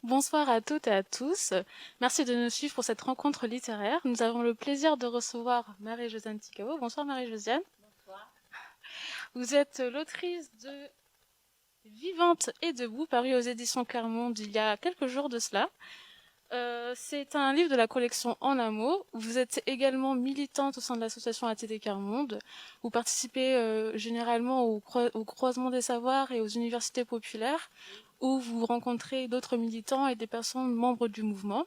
Bonsoir à toutes et à tous. Merci de nous suivre pour cette rencontre littéraire. Nous avons le plaisir de recevoir Marie-Josiane Ticao. Bonsoir Marie-Josiane. Vous êtes l'autrice de Vivante et debout, paru aux éditions Carmonde il y a quelques jours de cela. C'est un livre de la collection En un mot. Vous êtes également militante au sein de l'association ATD Carmonde. Vous participez généralement au croisement des savoirs et aux universités populaires, où vous rencontrez d'autres militants et des personnes membres du mouvement.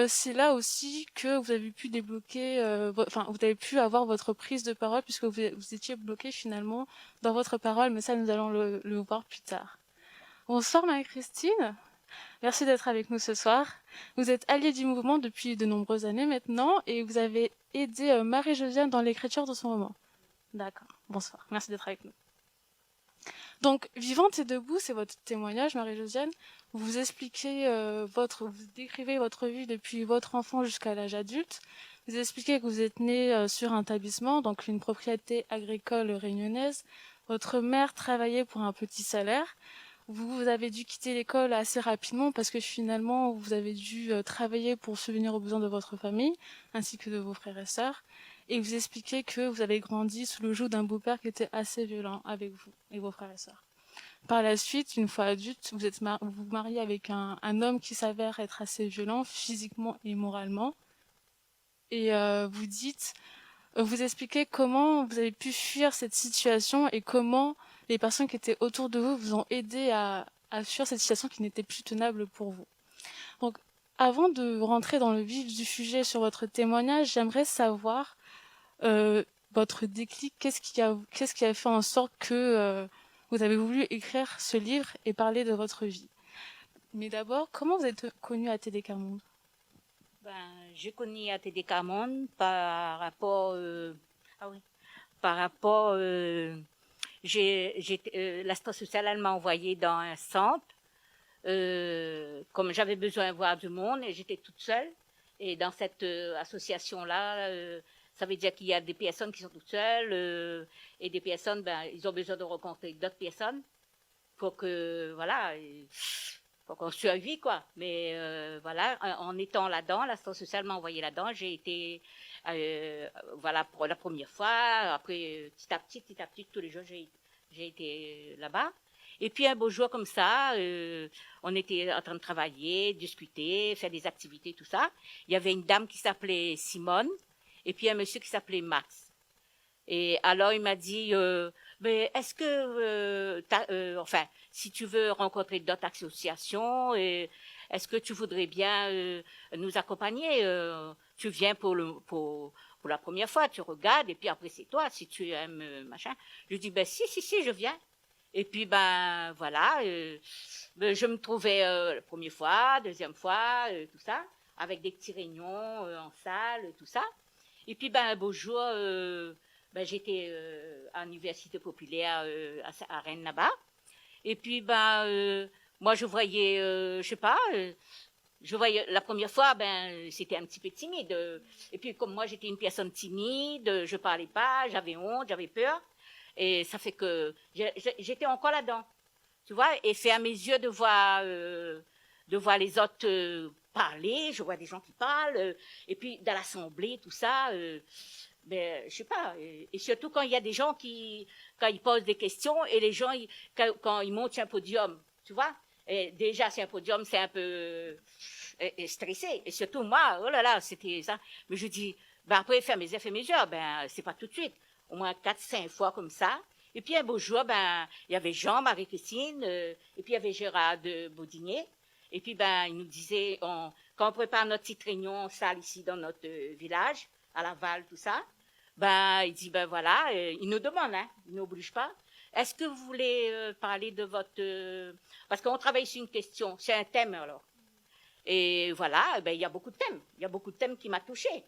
C'est là aussi que vous avez pu débloquer, vous avez pu avoir votre prise de parole puisque vous étiez bloqué finalement dans votre parole, mais ça nous allons le voir plus tard. Bonsoir Marie-Christine, merci d'être avec nous ce soir. Vous êtes alliée du mouvement depuis de nombreuses années maintenant et vous avez aidé Marie-Josiane dans l'écriture de son roman. D'accord, bonsoir, merci d'être avec nous. Donc, Vivante et debout, c'est votre témoignage, Marie-Josiane. Vous décrivez votre vie depuis votre enfant jusqu'à l'âge adulte. Vous expliquez que vous êtes né sur un établissement, donc une propriété agricole réunionnaise. Votre mère travaillait pour un petit salaire. Vous avez dû quitter l'école assez rapidement parce que finalement, vous avez dû travailler pour subvenir aux besoins de votre famille, ainsi que de vos frères et sœurs. Et vous expliquez que vous avez grandi sous le joug d'un beau-père qui était assez violent avec vous et vos frères et sœurs. Par la suite, une fois adulte, vous vous mariez avec un homme qui s'avère être assez violent physiquement et moralement. Et vous expliquez comment vous avez pu fuir cette situation et comment les personnes qui étaient autour de vous vous ont aidé à fuir cette situation qui n'était plus tenable pour vous. Donc, avant de rentrer dans le vif du sujet sur votre témoignage, j'aimerais savoir votre déclic. Qu'est-ce qui a fait en sorte que vous avez voulu écrire ce livre et parler de votre vie. Mais d'abord, comment vous êtes connue à TD Carmonde? Je connais ATD Carmonde par rapport, ah oui, par rapport, l'assistance sociale, elle m'a envoyé dans un centre, comme j'avais besoin de voir du monde et j'étais toute seule. Et dans cette association-là, ça veut dire qu'il y a des personnes qui sont toutes seules et des personnes, ils ont besoin de rencontrer d'autres personnes pour que, voilà, faut qu'on survit, quoi. Mais voilà, en étant là-dedans, l'assistance sociale m'a envoyé là-dedans. J'ai été, voilà, pour la première fois. Après, petit à petit, tous les jours, j'ai été là-bas. Et puis un beau jour comme ça, on était en train de travailler, discuter, faire des activités, tout ça. Il y avait une dame qui s'appelait Simone et puis un monsieur qui s'appelait Max. Et alors il m'a dit, mais est-ce que, enfin, si tu veux rencontrer d'autres associations, est-ce que tu voudrais bien nous accompagner Tu viens pour la première fois, tu regardes et puis après c'est toi si tu aimes machin. Je dis ben si je viens. Et puis ben voilà, je me trouvais la première fois, deuxième fois, tout ça, avec des petits réunions en salle, tout ça. Et puis ben un beau jour. J'étais à l'université populaire à Rennes là-bas. Et puis moi je voyais, je sais pas, je voyais la première fois, c'était un petit peu timide. Et puis comme moi j'étais une personne timide, je parlais pas, j'avais honte, j'avais peur. Et ça fait que j'étais encore là-dedans, tu vois. Et c'est à mes yeux de voir les autres parler. Je vois des gens qui parlent. Et puis dans l'assemblée, tout ça. Je sais pas, et surtout quand il y a des gens quand ils posent des questions et les gens, quand ils montent sur un podium, tu vois, et déjà c'est un podium, c'est un peu stressé, et surtout moi, oh là là, c'était ça. Mais je dis, après faire mes effets majeurs, c'est pas tout de suite, au moins 4, 5 fois comme ça. Et puis un beau jour, il y avait Jean, Marie-Christine, et puis il y avait Gérard de Baudinier. Et puis il nous disait, quand on prépare notre petite réunion en salle ici dans notre village, à Laval, tout ça, il dit, voilà, il nous demande, hein, il n'oblige pas. Est-ce que vous voulez parler de votre... parce qu'on travaille sur une question, c'est un thème alors. Et voilà, il y a beaucoup de thèmes. Il y a beaucoup de thèmes qui m'a touchée.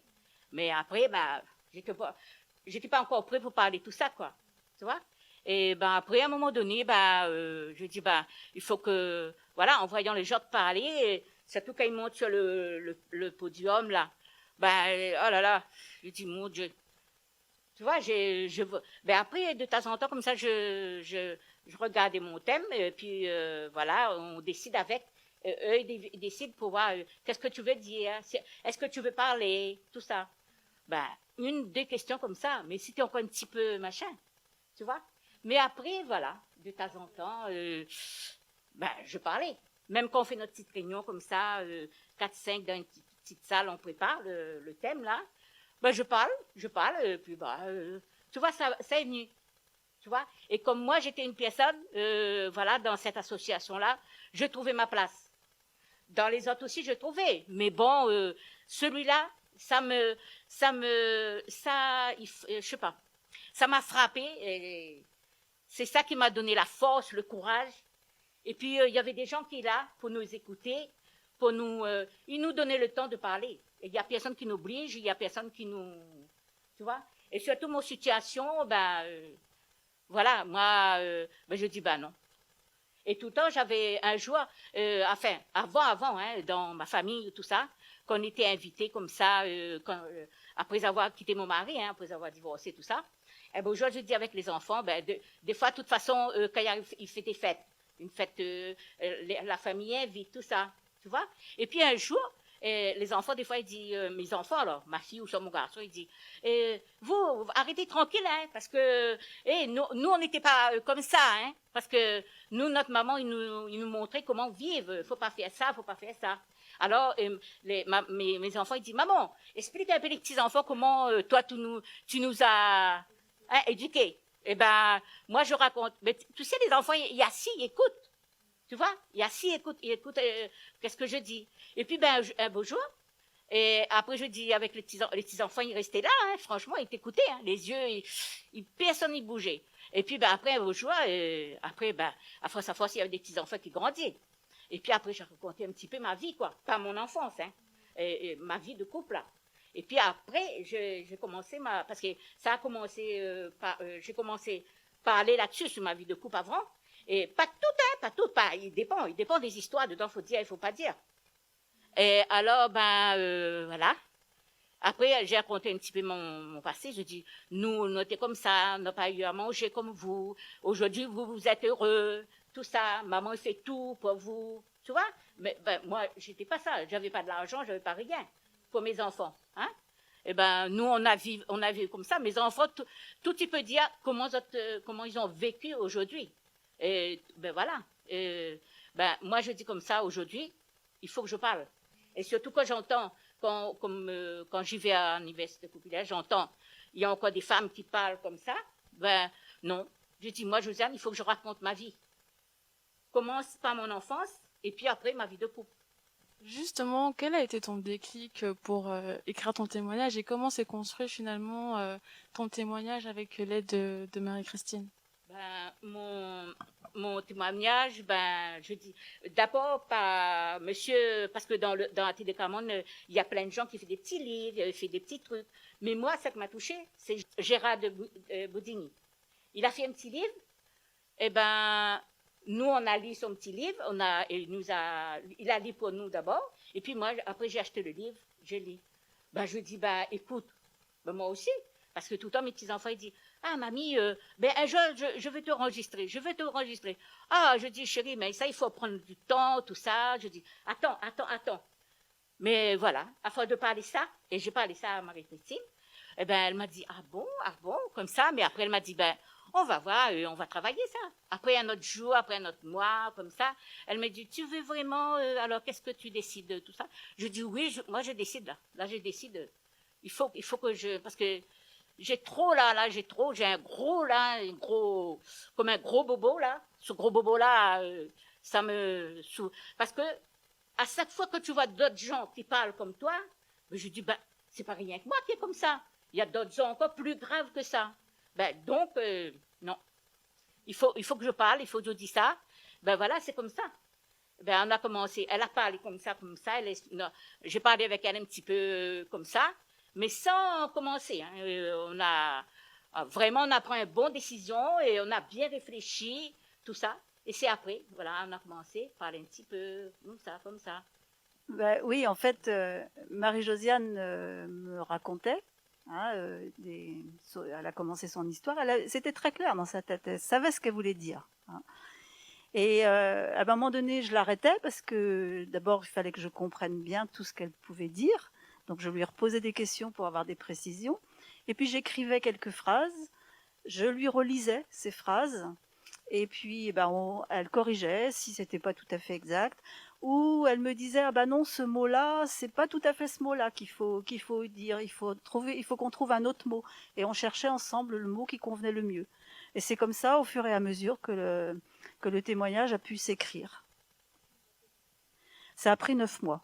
Mais après, j'étais pas encore prêt pour parler de tout ça, quoi. Tu vois? Et après, à un moment donné, je dis, il faut que... Voilà, en voyant les gens parler, et surtout quand ils montent sur le podium, là, oh là là, je dis, mon Dieu. Tu vois, après, de temps en temps, comme ça, je regardais mon thème, et puis voilà, on décide avec. Eux, ils décident pour voir qu'est-ce que tu veux dire, est-ce que tu veux parler, tout ça. Ben, une, deux questions comme ça, mais si tu es encore un petit peu machin, tu vois. Mais après, voilà, de temps en temps, ben, je parlais. Même quand on fait notre petite réunion comme ça, 4-5 dans une petite salle, on prépare le thème là, ben, je parle, puis bah, tu vois, ça est venu. Tu vois. Et comme moi, j'étais une personne, voilà, dans cette association-là, je trouvais ma place. Dans les autres aussi, je trouvais. Mais bon, celui-là, je sais pas, ça m'a frappé. Et c'est ça qui m'a donné la force, le courage. Et puis, il y avait des gens qui étaient là pour nous écouter, ils nous donnaient le temps de parler. Il n'y a personne qui nous oblige, il n'y a personne qui nous, tu vois. Et surtout, mon situation, ben, voilà, moi, ben, je dis, ben non. Et tout le temps, j'avais un jour, enfin, avant, hein, dans ma famille, tout ça, qu'on était invités comme ça, après avoir quitté mon mari, hein, après avoir divorcé, tout ça. Et ben, aujourd'hui, je dis avec les enfants, ben, des fois, de toute façon, quand il fait des fêtes, une fête, la famille invite, tout ça, tu vois. Et puis un jour, les enfants, des fois, ils disent, mes enfants, alors, ma fille ou mon garçon, ils disent, vous, arrêtez tranquille, hein, parce que, nous on n'était pas comme ça, hein, parce que nous, notre maman, il nous montrait comment vivre, faut pas faire ça, faut pas faire ça. Alors, mes enfants, ils disent, maman, explique un peu les petits enfants comment, toi, tu nous as éduqués. Eh ben, moi, je raconte. Mais tu sais, les enfants, il y a si, ils écoutent. Tu vois, il y a si, ils écoutent qu'est-ce que je dis. Et puis, ben, un beau jour, et après, je dis avec les petits enfants, ils restaient là, hein, franchement, ils t'écoutaient, hein, les yeux, personne n'y bougeait. Et puis, ben, après, un beau jour, après, ben, à force, il y avait des petits enfants qui grandisaient. Et puis après, j'ai raconté un petit peu ma vie, quoi, pas mon enfance, hein, et ma vie de couple, là. Et puis après, j'ai commencé parce que ça a commencé j'ai commencé à parler là-dessus sur ma vie de couple avant. Et pas tout, hein, pas tout, il dépend des histoires, dedans, faut dire, il faut pas dire. Et alors, ben, voilà. Après, j'ai raconté un petit peu mon passé. Je dis, nous, on était comme ça, on n'a pas eu à manger comme vous. Aujourd'hui, vous êtes heureux, tout ça. Maman fait tout pour vous, tu vois. Mais ben, moi, j'étais pas ça. J'avais pas de l'argent, j'avais pas rien pour mes enfants, hein. Et ben, nous, on a vécu comme ça. Mes enfants, tout tu peux dire comment ils ont vécu aujourd'hui. Et ben voilà. Et, ben, moi, je dis comme ça aujourd'hui, il faut que je parle. Et surtout quand j'entends, quand j'y vais à l'université populaire, j'entends, il y a encore des femmes qui parlent comme ça, ben non. Je dis, moi, Josiane, il faut que je raconte ma vie. Commence par mon enfance, et puis après, ma vie de couple. Justement, quel a été ton déclic pour écrire ton témoignage et comment s'est construit finalement ton témoignage avec l'aide de Marie-Christine? Ben, mon témoignage, ben, je dis, d'abord par monsieur, parce que dans la télécommande, il y a plein de gens qui font des petits livres, qui font des petits trucs. Mais moi, ça qui m'a touché, c'est Gérard de Boudigny. Il a fait un petit livre, et ben, nous, on a lu son petit livre, il a lu pour nous d'abord, et puis moi, après, j'ai acheté le livre, je lis. Ben, je dis, ben, écoute, ben, moi aussi, parce que tout le temps, mes petits-enfants, ils disent, ah, mamie, ben, un jour, je vais te enregistrer, je vais te enregistrer. Ah, je dis, chérie, mais ça, il faut prendre du temps, tout ça. Je dis, attends. Mais voilà, à force de parler ça, et j'ai parlé ça à Marie-Christine, eh ben, elle m'a dit, ah bon, comme ça, mais après, elle m'a dit, ben, on va voir, on va travailler ça. Après un autre jour, après un autre mois, comme ça, elle m'a dit, tu veux vraiment, alors qu'est-ce que tu décides de tout ça? Je dis, oui, moi, je décide là. Là, je décide. Il faut que parce que j'ai trop là, j'ai un gros là, comme un gros bobo là. Ce gros bobo là, ça me parce que à chaque fois que tu vois d'autres gens qui parlent comme toi, ben, je dis, ben, c'est pas rien que moi qui est comme ça. Il y a d'autres gens encore plus graves que ça. Ben, donc, non. Il faut que je parle, il faut que je dise ça. Ben voilà, c'est comme ça. Ben, on a commencé, elle a parlé comme ça. J'ai parlé avec elle un petit peu comme ça, mais sans commencer. Hein. On a pris une bonne décision et on a bien réfléchi, tout ça. Et c'est après, voilà, on a commencé à parler un petit peu, comme ça. Ben, oui, en fait, Marie-Josiane me racontait, hein, elle a commencé son histoire, c'était très clair dans sa tête, elle savait ce qu'elle voulait dire. Hein. Et à un moment donné, je l'arrêtais parce que d'abord, il fallait que je comprenne bien tout ce qu'elle pouvait dire. Donc je lui reposais des questions pour avoir des précisions. Et puis j'écrivais quelques phrases, je lui relisais ces phrases, et puis elle corrigeait si c'était pas tout à fait exact, ou elle me disait ah non, ce mot-là, c'est pas tout à fait ce mot-là qu'il faut dire, il faut qu'on trouve un autre mot, et on cherchait ensemble le mot qui convenait le mieux. Et c'est comme ça, au fur et à mesure, que le témoignage a pu s'écrire. Ça a pris 9 mois,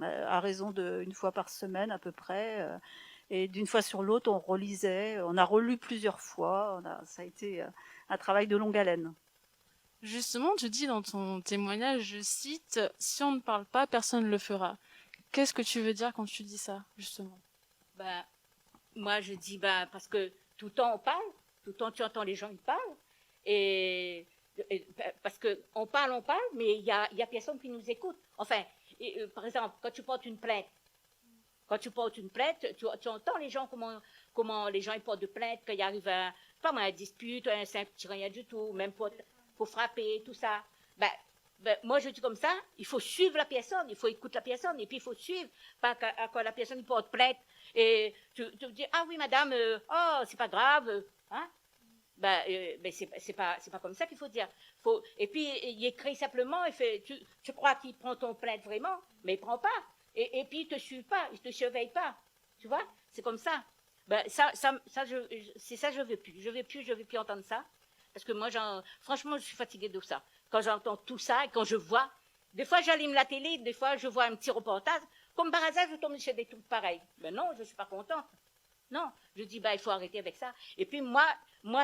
à raison d'une fois par semaine à peu près. Et d'une fois sur l'autre, on relisait, on a relu plusieurs fois. Ça a été un travail de longue haleine. Justement, tu dis dans ton témoignage, je cite, si on ne parle pas, personne ne le fera. Qu'est-ce que tu veux dire quand tu dis ça, justement? Moi, je dis, parce que tout le temps on parle, tout le temps tu entends les gens, ils parlent, et parce qu'on parle, mais il y a personne qui nous écoute. Enfin, par exemple, quand tu portes une plainte, tu entends les gens, comment les gens ils portent de plainte, quand il arrive un dispute, un simple rien du tout, même pour frapper, tout ça. Moi, je dis comme ça, il faut suivre la personne, il faut écouter la personne, et puis il faut suivre, pas quand la personne porte plainte, et tu dis, ah oui, madame, oh, c'est pas grave, hein? C'est pas comme ça qu'il faut dire. Et puis, il écrit simplement, tu crois qu'il prend ton plainte vraiment, mais il prend pas. Et puis, il te suit pas, il te surveille pas. Tu vois? C'est comme ça. C'est ça, je veux plus. Je veux plus entendre ça. Parce que moi, franchement, je suis fatiguée de ça. Quand j'entends tout ça et quand je vois, des fois, j'allume la télé, des fois, je vois un petit reportage. Comme par hasard, je tombe chez des trucs pareils. Ben non, je suis pas contente. Non, je dis, il faut arrêter avec ça. Et puis, moi,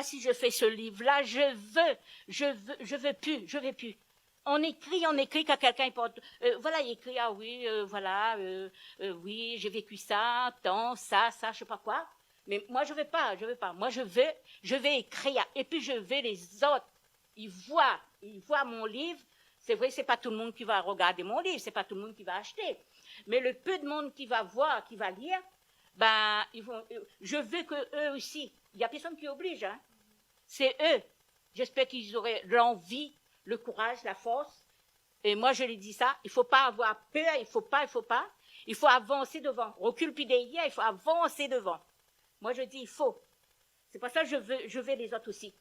si je fais ce livre-là, je veux plus. On écrit quand quelqu'un porte, il écrit, ah oui, oui, j'ai vécu ça, tant, ça, je sais pas quoi. Mais moi, je veux pas. Moi, je vais écrire. Et puis, je veux les autres. Ils voient mon livre. C'est vrai, c'est pas tout le monde qui va regarder mon livre, c'est pas tout le monde qui va acheter. Mais le peu de monde qui va voir, qui va lire, je veux que eux aussi, il y a personne qui oblige, hein. C'est eux. J'espère qu'ils auraient l'envie, le courage, la force. Et moi, je lui dis ça, il faut pas avoir peur, il faut pas. Il faut avancer devant. Recule puis derrière, il faut avancer devant. Moi, je dis, il faut. C'est pour ça que je veux les autres aussi.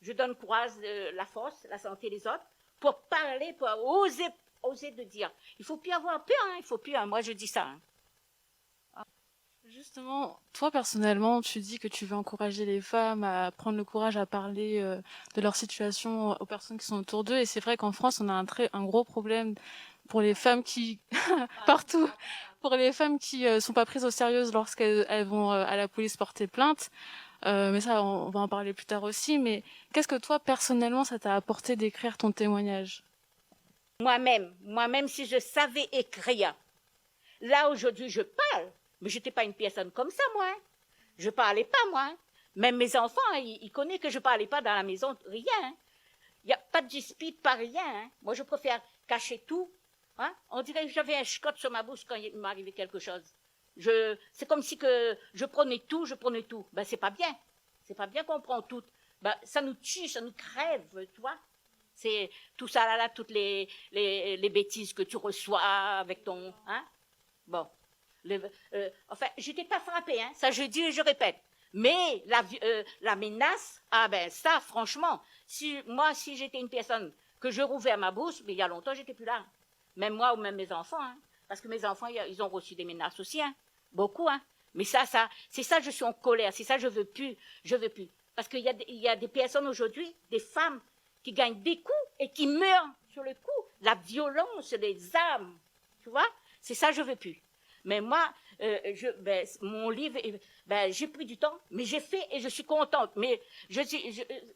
Je donne courage, la force, la santé des autres, pour parler, pour oser de dire. Il faut plus avoir peur, hein, il faut plus, hein. Moi, je dis ça, hein. Justement, toi personnellement, tu dis que tu veux encourager les femmes à prendre le courage à parler de leur situation aux personnes qui sont autour d'eux. Et c'est vrai qu'en France, on a un gros problème pour les femmes qui partout, pour les femmes qui sont pas prises au sérieux lorsqu'elles vont à la police porter plainte. Mais ça, on va en parler plus tard aussi. Mais qu'est-ce que toi personnellement, ça t'a apporté d'écrire ton témoignage? Moi-même, si je savais écrire, là aujourd'hui, je parle. Mais je n'étais pas une personne comme ça, moi. Je parlais pas, moi. Même mes enfants, ils connaissent que je parlais pas dans la maison, rien. Il n'y a pas de dispute, pas rien, hein. Moi, je préfère cacher tout, hein. On dirait que j'avais un scotch sur ma bouche quand il m'arrivait quelque chose. C'est comme si que je prenais tout. C'est pas bien. C'est pas bien qu'on prend tout. Ça nous tue, ça nous crève, tu vois. C'est tout ça là, toutes les bêtises que tu reçois avec ton, hein. Bon. Je n'étais pas frappée, hein, ça je dis et je répète. Mais la menace, ça, franchement, si j'étais une personne que je rouvrais ma bouche, mais il y a longtemps, j'étais plus là. Même moi ou même mes enfants, hein, parce que mes enfants, ils ont reçu des menaces aussi, hein, beaucoup, hein. Mais c'est ça, je suis en colère, c'est ça, je veux plus. Parce qu'il y a des personnes aujourd'hui, des femmes, qui gagnent des coups et qui meurent sur le coup. La violence, les armes, tu vois, c'est ça, je veux plus. Mais moi, mon livre, j'ai pris du temps, mais j'ai fait et je suis contente. Mais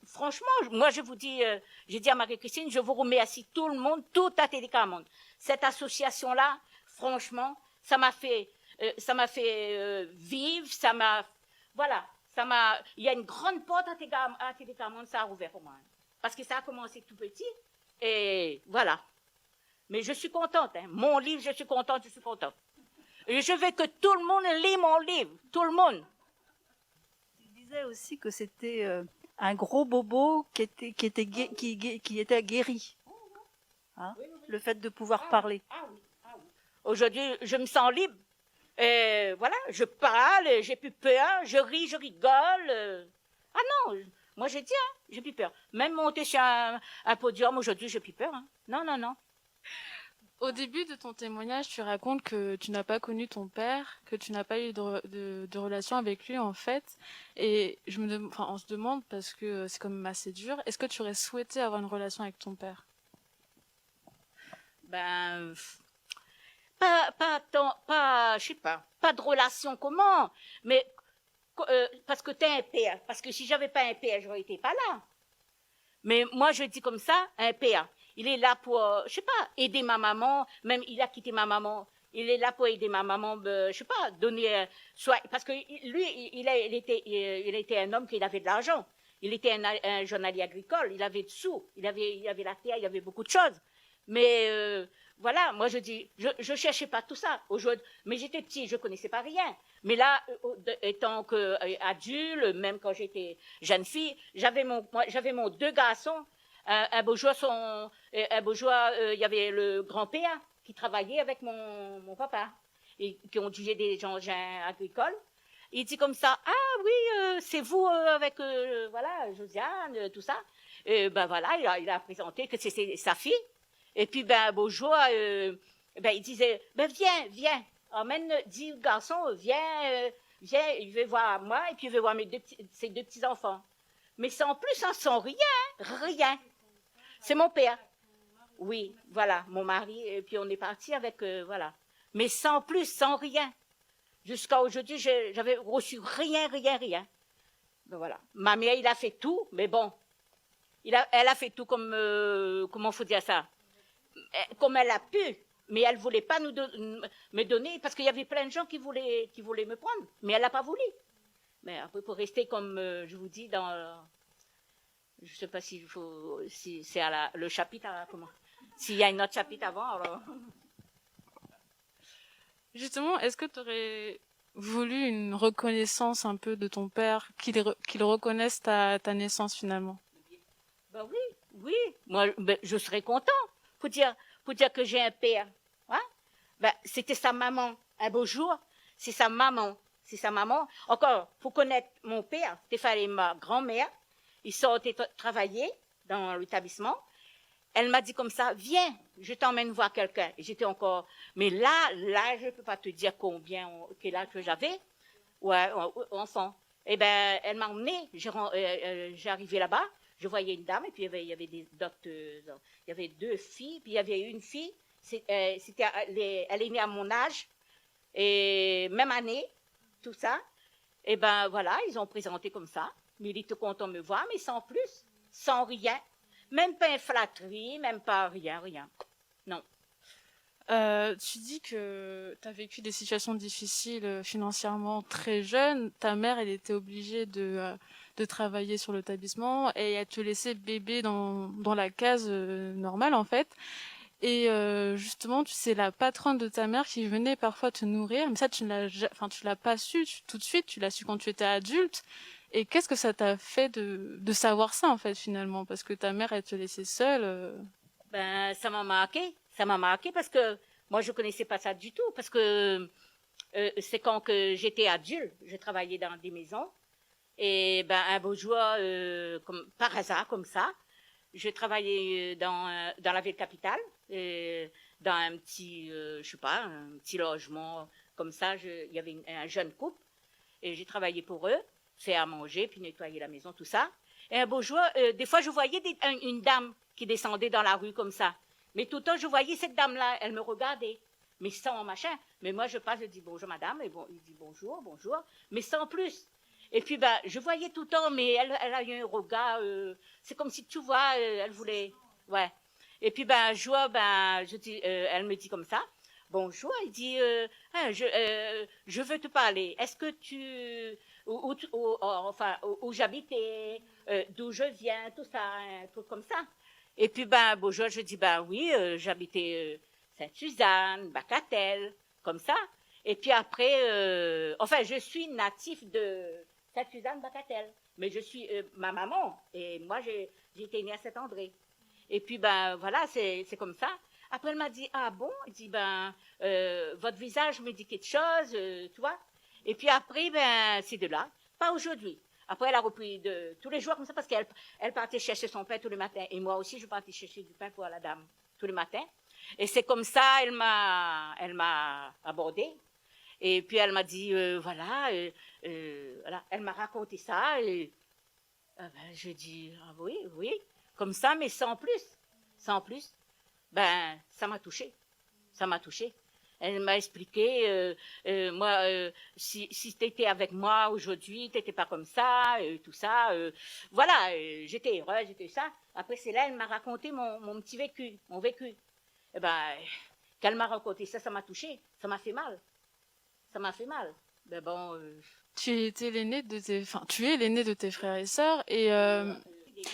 franchement, moi je vous dis, j'ai dit à Marie-Christine, je vous remercie tout le monde, tout à Télécommande. Cette association-là, franchement, ça m'a fait vivre, il y a une grande porte à Télécommande, ça a ouvert pour moi. Parce que ça a commencé tout petit, et voilà. Mais je suis contente, hein. Mon livre, je suis contente. Et je veux que tout le monde lit mon livre, tout le monde. Tu disais aussi que c'était un gros bobo qui était guéri. Hein, le fait de pouvoir parler. Aujourd'hui, je me sens libre. Voilà, je parle, j'ai plus peur, je ris, je rigole. Ah non, moi j'ai dit, hein, j'ai plus peur. Même monter sur un podium aujourd'hui, j'ai plus peur. Hein. Non, non, non. Au début de ton témoignage, tu racontes que tu n'as pas connu ton père, que tu n'as pas eu de relation avec lui en fait. Et on se demande, parce que c'est quand même assez dur, est-ce que tu aurais souhaité avoir une relation avec ton père? Ben, je sais pas de relation comment, mais parce que t'es un père. Parce que si j'avais pas un père, j'aurais été pas là. Mais moi, je dis comme ça, un père. Il est là pour, je sais pas, aider ma maman. Même il a quitté ma maman. Il est là pour aider ma maman, je sais pas, donner, soit, parce que lui, il était un homme qui avait de l'argent. Il était un journalier agricole. Il avait de sous. Il avait la terre. Il avait beaucoup de choses. Mais voilà, moi je dis, je cherchais pas tout ça. Aujourd'hui, mais j'étais petit, je connaissais pas rien. Mais là, étant adulte, même quand j'étais jeune fille, j'avais mon deux garçons. Un beau jour, il y avait le grand-père qui travaillait avec mon papa et qui conduisait des engins agricoles. Il dit comme ça, ah oui, c'est vous avec voilà Josiane, tout ça. Ben voilà, il a présenté que c'était sa fille. Et puis ben un beau jour, il disait, ben viens, emmène 10 garçons, viens, il veut voir moi et puis il veut voir ses deux petits enfants. Mais sans plus, sans rien. C'est mon père. Oui, voilà, mon mari. Et puis on est parti avec, voilà. Mais sans plus, sans rien. Jusqu'à aujourd'hui, j'avais reçu rien. Ben voilà. Ma mère, il a fait tout, mais bon. Elle a fait tout comme, comment faut dire ça? Comme elle a pu. Mais elle voulait pas me donner, parce qu'il y avait plein de gens qui voulaient me prendre. Mais elle n'a pas voulu. Mais après, pour rester comme, je vous dis, je sais pas si c'est le chapitre, comment? S'il y a un autre chapitre avant, alors. Justement, est-ce que tu aurais voulu une reconnaissance un peu de ton père, qu'il reconnaisse ta naissance finalement? Ben oui. Moi, je serais content pour dire que j'ai un père. Hein? Ben, c'était sa maman. Un beau jour, c'est sa maman. Encore, pour connaître mon père, Stéphane et ma grand-mère, ils sortaient travailler dans l'établissement. Elle m'a dit comme ça, viens, je t'emmène voir quelqu'un. Et j'étais encore, mais là, je ne peux pas te dire quel âge que j'avais, ouais, enfant. Eh ben, elle m'a emmenée, j'ai arrivé là-bas, je voyais une dame, et puis il y avait il y avait 2 filles, puis il y avait une fille, elle est née à mon âge, et même année, tout ça. Et ben voilà, ils ont présenté comme ça, mais il était content de me voir, mais sans plus, sans rien. Même pas une flatterie, même pas rien. Non. Tu dis que tu as vécu des situations difficiles financièrement très jeune. Ta mère, elle était obligée de travailler sur l'établissement et elle te laissait bébé dans la case normale en fait. Et justement, c'est la patronne de ta mère qui venait parfois te nourrir. Mais ça, tu l'as pas su tout de suite. Tu l'as su quand tu étais adulte. Et qu'est-ce que ça t'a fait de savoir ça, en fait, finalement? Parce que ta mère, elle te laissait seule. Ben, ça m'a marqué parce que moi, je connaissais pas ça du tout. Parce que c'est quand que j'étais adulte, je travaillais dans des maisons. Et ben, un beau jour, par hasard, comme ça, je travaillais dans la ville capitale, dans un petit, je sais pas, un petit logement comme ça. Il y avait un jeune couple et j'ai travaillé pour eux, faire à manger, puis nettoyer la maison, tout ça. Et un beau jour, des fois, je voyais une dame qui descendait dans la rue comme ça. Mais tout le temps, je voyais cette dame-là, elle me regardait, mais sans machin. Mais moi, je passe, je dis bonjour madame, et bon, il dit bonjour, mais sans plus. Et puis, ben, je voyais tout le temps, mais elle a eu un regard, c'est comme si, tu vois, elle voulait, ouais. Et puis, ben, un jour, ben, elle me dit comme ça, bonjour, elle dit, je veux te parler, est-ce que où j'habitais, d'où je viens, tout ça, un truc comme ça. Et puis, ben, bonjour, je dis, ben oui, j'habitais Sainte-Suzanne, Bacatel, comme ça. Et puis après, je suis natif de Sainte-Suzanne Bacatel. Mais je suis ma maman, et moi j'ai été née à Saint-André. Et puis ben voilà, c'est comme ça. Après elle m'a dit, ah bon, elle dit, ben votre visage me dit quelque chose, tu vois. Et puis après, ben c'est de là, pas aujourd'hui. Après elle a repris tous les jours comme ça, parce qu'elle partait chercher son pain tous les matins. Et moi aussi je partais chercher du pain pour la dame tous les matins. Et c'est comme ça elle m'a abordée. Et puis elle m'a dit, voilà, elle m'a raconté ça. Et je dis, ah oui, oui, comme ça, mais sans plus. Sans plus. Ben, ça m'a touchée. Ça m'a touchée. Elle m'a expliqué, moi, si tu étais avec moi aujourd'hui, tu n'étais pas comme ça, tout ça. Voilà, j'étais heureuse, j'étais ça. Après, c'est là, elle m'a raconté mon petit vécu, mon vécu. Eh ben, qu'elle m'a raconté ça, ça m'a touchée, ça m'a fait mal. Ça m'a fait mal. Mais bon. Tu étais l'aîné de tes, enfin, tu es l'aîné de tes frères et sœurs, et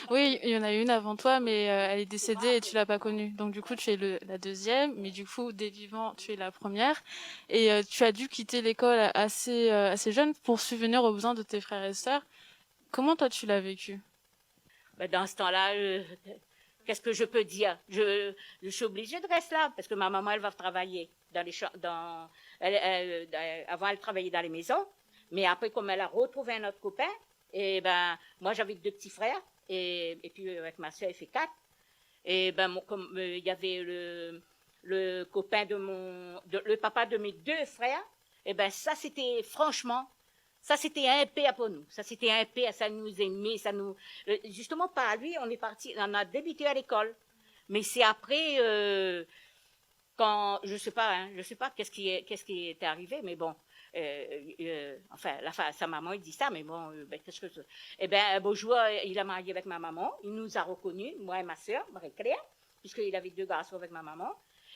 oui, il y en a une avant toi, mais elle est décédée et tu l'as pas connue. Donc du coup, tu es la deuxième, mais du coup, des vivants, tu es la première, et tu as dû quitter l'école assez jeune pour subvenir aux besoins de tes frères et sœurs. Comment toi tu l'as vécu? Ben, dans ce temps-là, qu'est-ce que je peux dire? Je suis obligée de rester là parce que ma maman, elle va travailler dans les avant elle travaillait dans les maisons, mais après comme elle a retrouvé un autre copain, et ben moi j'avais 2 petits frères et puis avec ma soeur elle fait 4. Et ben comme il y avait le copain le papa de mes 2 frères, et ben ça c'était franchement. Ça, c'était un paix pour nous. Ça, c'était un paix, ça nous aimait, ça nous... Justement, par lui, on est parti, on a débuté à l'école. Mais c'est après, quand... Je sais pas qu'est-ce qui est arrivé, mais bon... enfin, sa maman, il dit ça, mais bon, ben, qu'est-ce que... Eh bien, un beau jour, il a marié avec ma maman. Il nous a reconnus, moi et ma sœur, Marie-Claire, puisqu'il avait 2 garçons avec ma maman.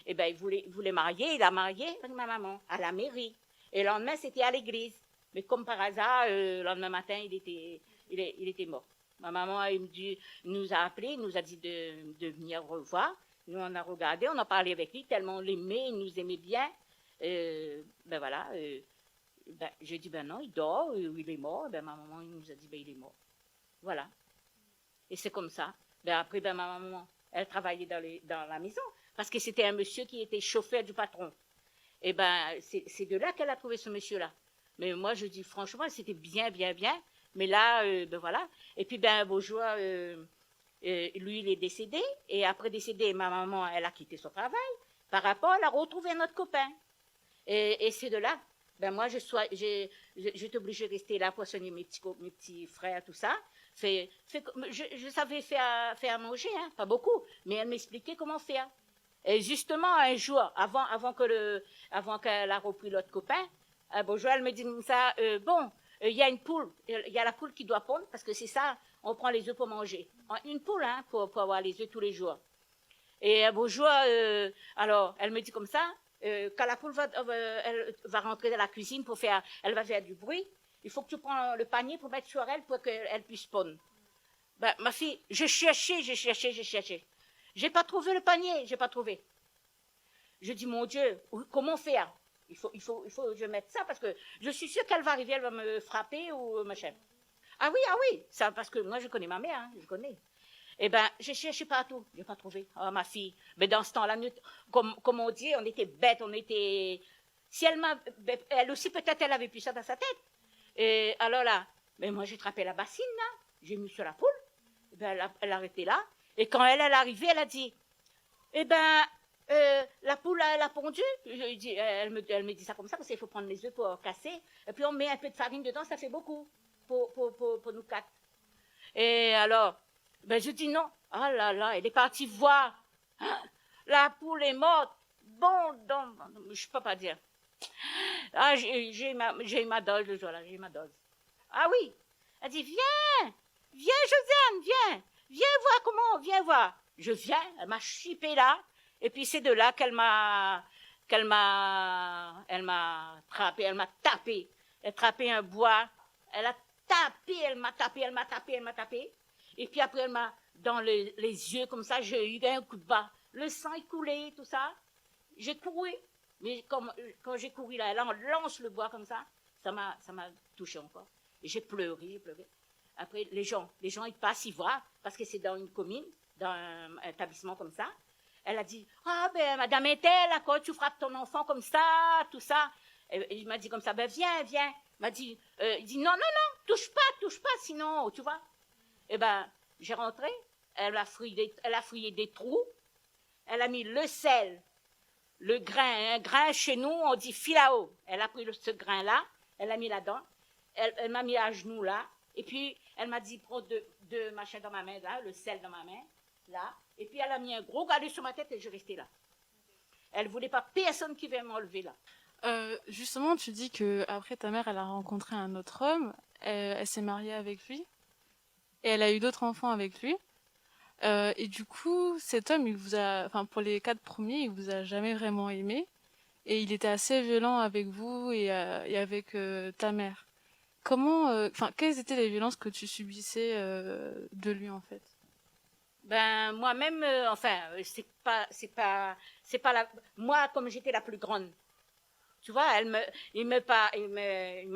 Eh bien, il voulait marier, il a marié avec ma maman, à la mairie. Et le lendemain, c'était à l'église. Mais comme par hasard, le lendemain matin, il était mort. Ma maman nous a appelés, nous a dit de venir revoir. Nous, on a regardé, on a parlé avec lui, tellement on l'aimait, il nous aimait bien. Ben voilà. J'ai dit, ben non, il dort, il est mort. Ben ma maman, il nous a dit, ben il est mort. Voilà. Et c'est comme ça. Ben après, ben ma maman, elle travaillait dans la maison, parce que c'était un monsieur qui était chauffeur du patron. Et ben, c'est de là qu'elle a trouvé ce monsieur-là. Mais moi, je dis franchement, c'était bien, bien, bien. Mais là, ben voilà. Et puis, ben, un beau jour, lui, il est décédé. Et après décédé, ma maman, elle a quitté son travail. Par rapport, elle a retrouvé notre copain. Et c'est de là. Ben moi, j'étais obligée de rester là pour soigner mes petits frères, tout ça. Je savais faire à manger, hein, pas beaucoup. Mais elle m'expliquait comment faire. Et justement, un jour, avant qu'elle a repris l'autre copain, bonjour, elle me dit ça, bon, il y a une poule, il y a la poule qui doit pondre, parce que c'est ça, on prend les œufs pour manger. Une poule, hein, pour avoir les œufs tous les jours. Et bonjour, alors, elle me dit comme ça, quand la poule elle va rentrer dans la cuisine elle va faire du bruit, il faut que tu prends le panier pour mettre sur elle pour qu'elle puisse pondre. Ben, ma fille, j'ai cherché. J'ai pas trouvé le panier, j'ai pas trouvé. Je dis, mon Dieu, comment faire? Il faut que je mette ça parce que je suis sûre qu'elle va arriver, elle va me frapper ou machin. Ah oui, ça, parce que moi je connais ma mère, hein, je connais. Eh ben, j'ai cherché partout, j'ai pas trouvé. Ah, ma fille. Mais dans ce temps-là, comme on dit, on était bêtes, Si elle aussi, peut-être, elle avait plus ça dans sa tête. Et alors là, mais moi j'ai attrapé la bassine, là, j'ai mis sur la poule. Eh ben, elle a arrêté là. Et quand elle est arrivée, elle a dit, eh ben, la poule, elle a pondu. Elle me dit ça comme ça, parce qu'il faut prendre les œufs pour casser. Et puis on met un peu de farine dedans, ça fait beaucoup pour nous 4. Et alors, ben je dis non. Ah là là, elle est partie voir. La poule est morte. Bon, donc, je peux pas dire. Ah, j'ai ma dose le jour-là, j'ai ma dose. Ah oui. Elle dit, viens, Josiane, viens voir voir. Je viens, elle m'a chipé là, et puis c'est de là qu'elle m'a frappé, elle m'a tapé. Elle a tapé un bois, elle a tapé, elle m'a tapé. Et puis après, elle m'a, dans les yeux comme ça, j'ai eu un coup de bas. Le sang est coulé, tout ça. J'ai couru, mais quand j'ai couru là, elle lance le bois comme ça m'a touché encore. Et j'ai pleuré, j'ai pleuré. Après, les gens, ils passent, ils voient, parce que c'est dans une commune, dans un établissement comme ça. Elle a dit, ah ben, madame est-elle, quand tu frappes ton enfant comme ça, tout ça. Et il m'a dit comme ça, ben viens. Il m'a dit, il dit, non, touche pas, sinon, tu vois. Eh ben, j'ai rentré, elle a fouillé des trous, elle a mis le sel, le grain, un grain chez nous, on dit filao. Elle a pris ce grain-là, elle l'a mis là-dedans, elle m'a mis à genoux là, et puis elle m'a dit, prends deux machins dans ma main, là, le sel dans ma main, là, et puis elle a mis un gros galet sur ma tête et je restais là. Elle ne voulait pas personne qui vienne m'enlever là. Justement, tu dis que après ta mère, elle a rencontré un autre homme, elle s'est mariée avec lui, et elle a eu d'autres enfants avec lui. Et du coup, cet homme, il vous a, enfin, pour les 4 premiers, il vous a jamais vraiment aimé. Et il était assez violent avec vous et avec ta mère. Comment, enfin, quelles étaient les violences que tu subissais de lui en fait? Ben moi-même, c'est pas moi comme j'étais la plus grande. Tu vois, il m'a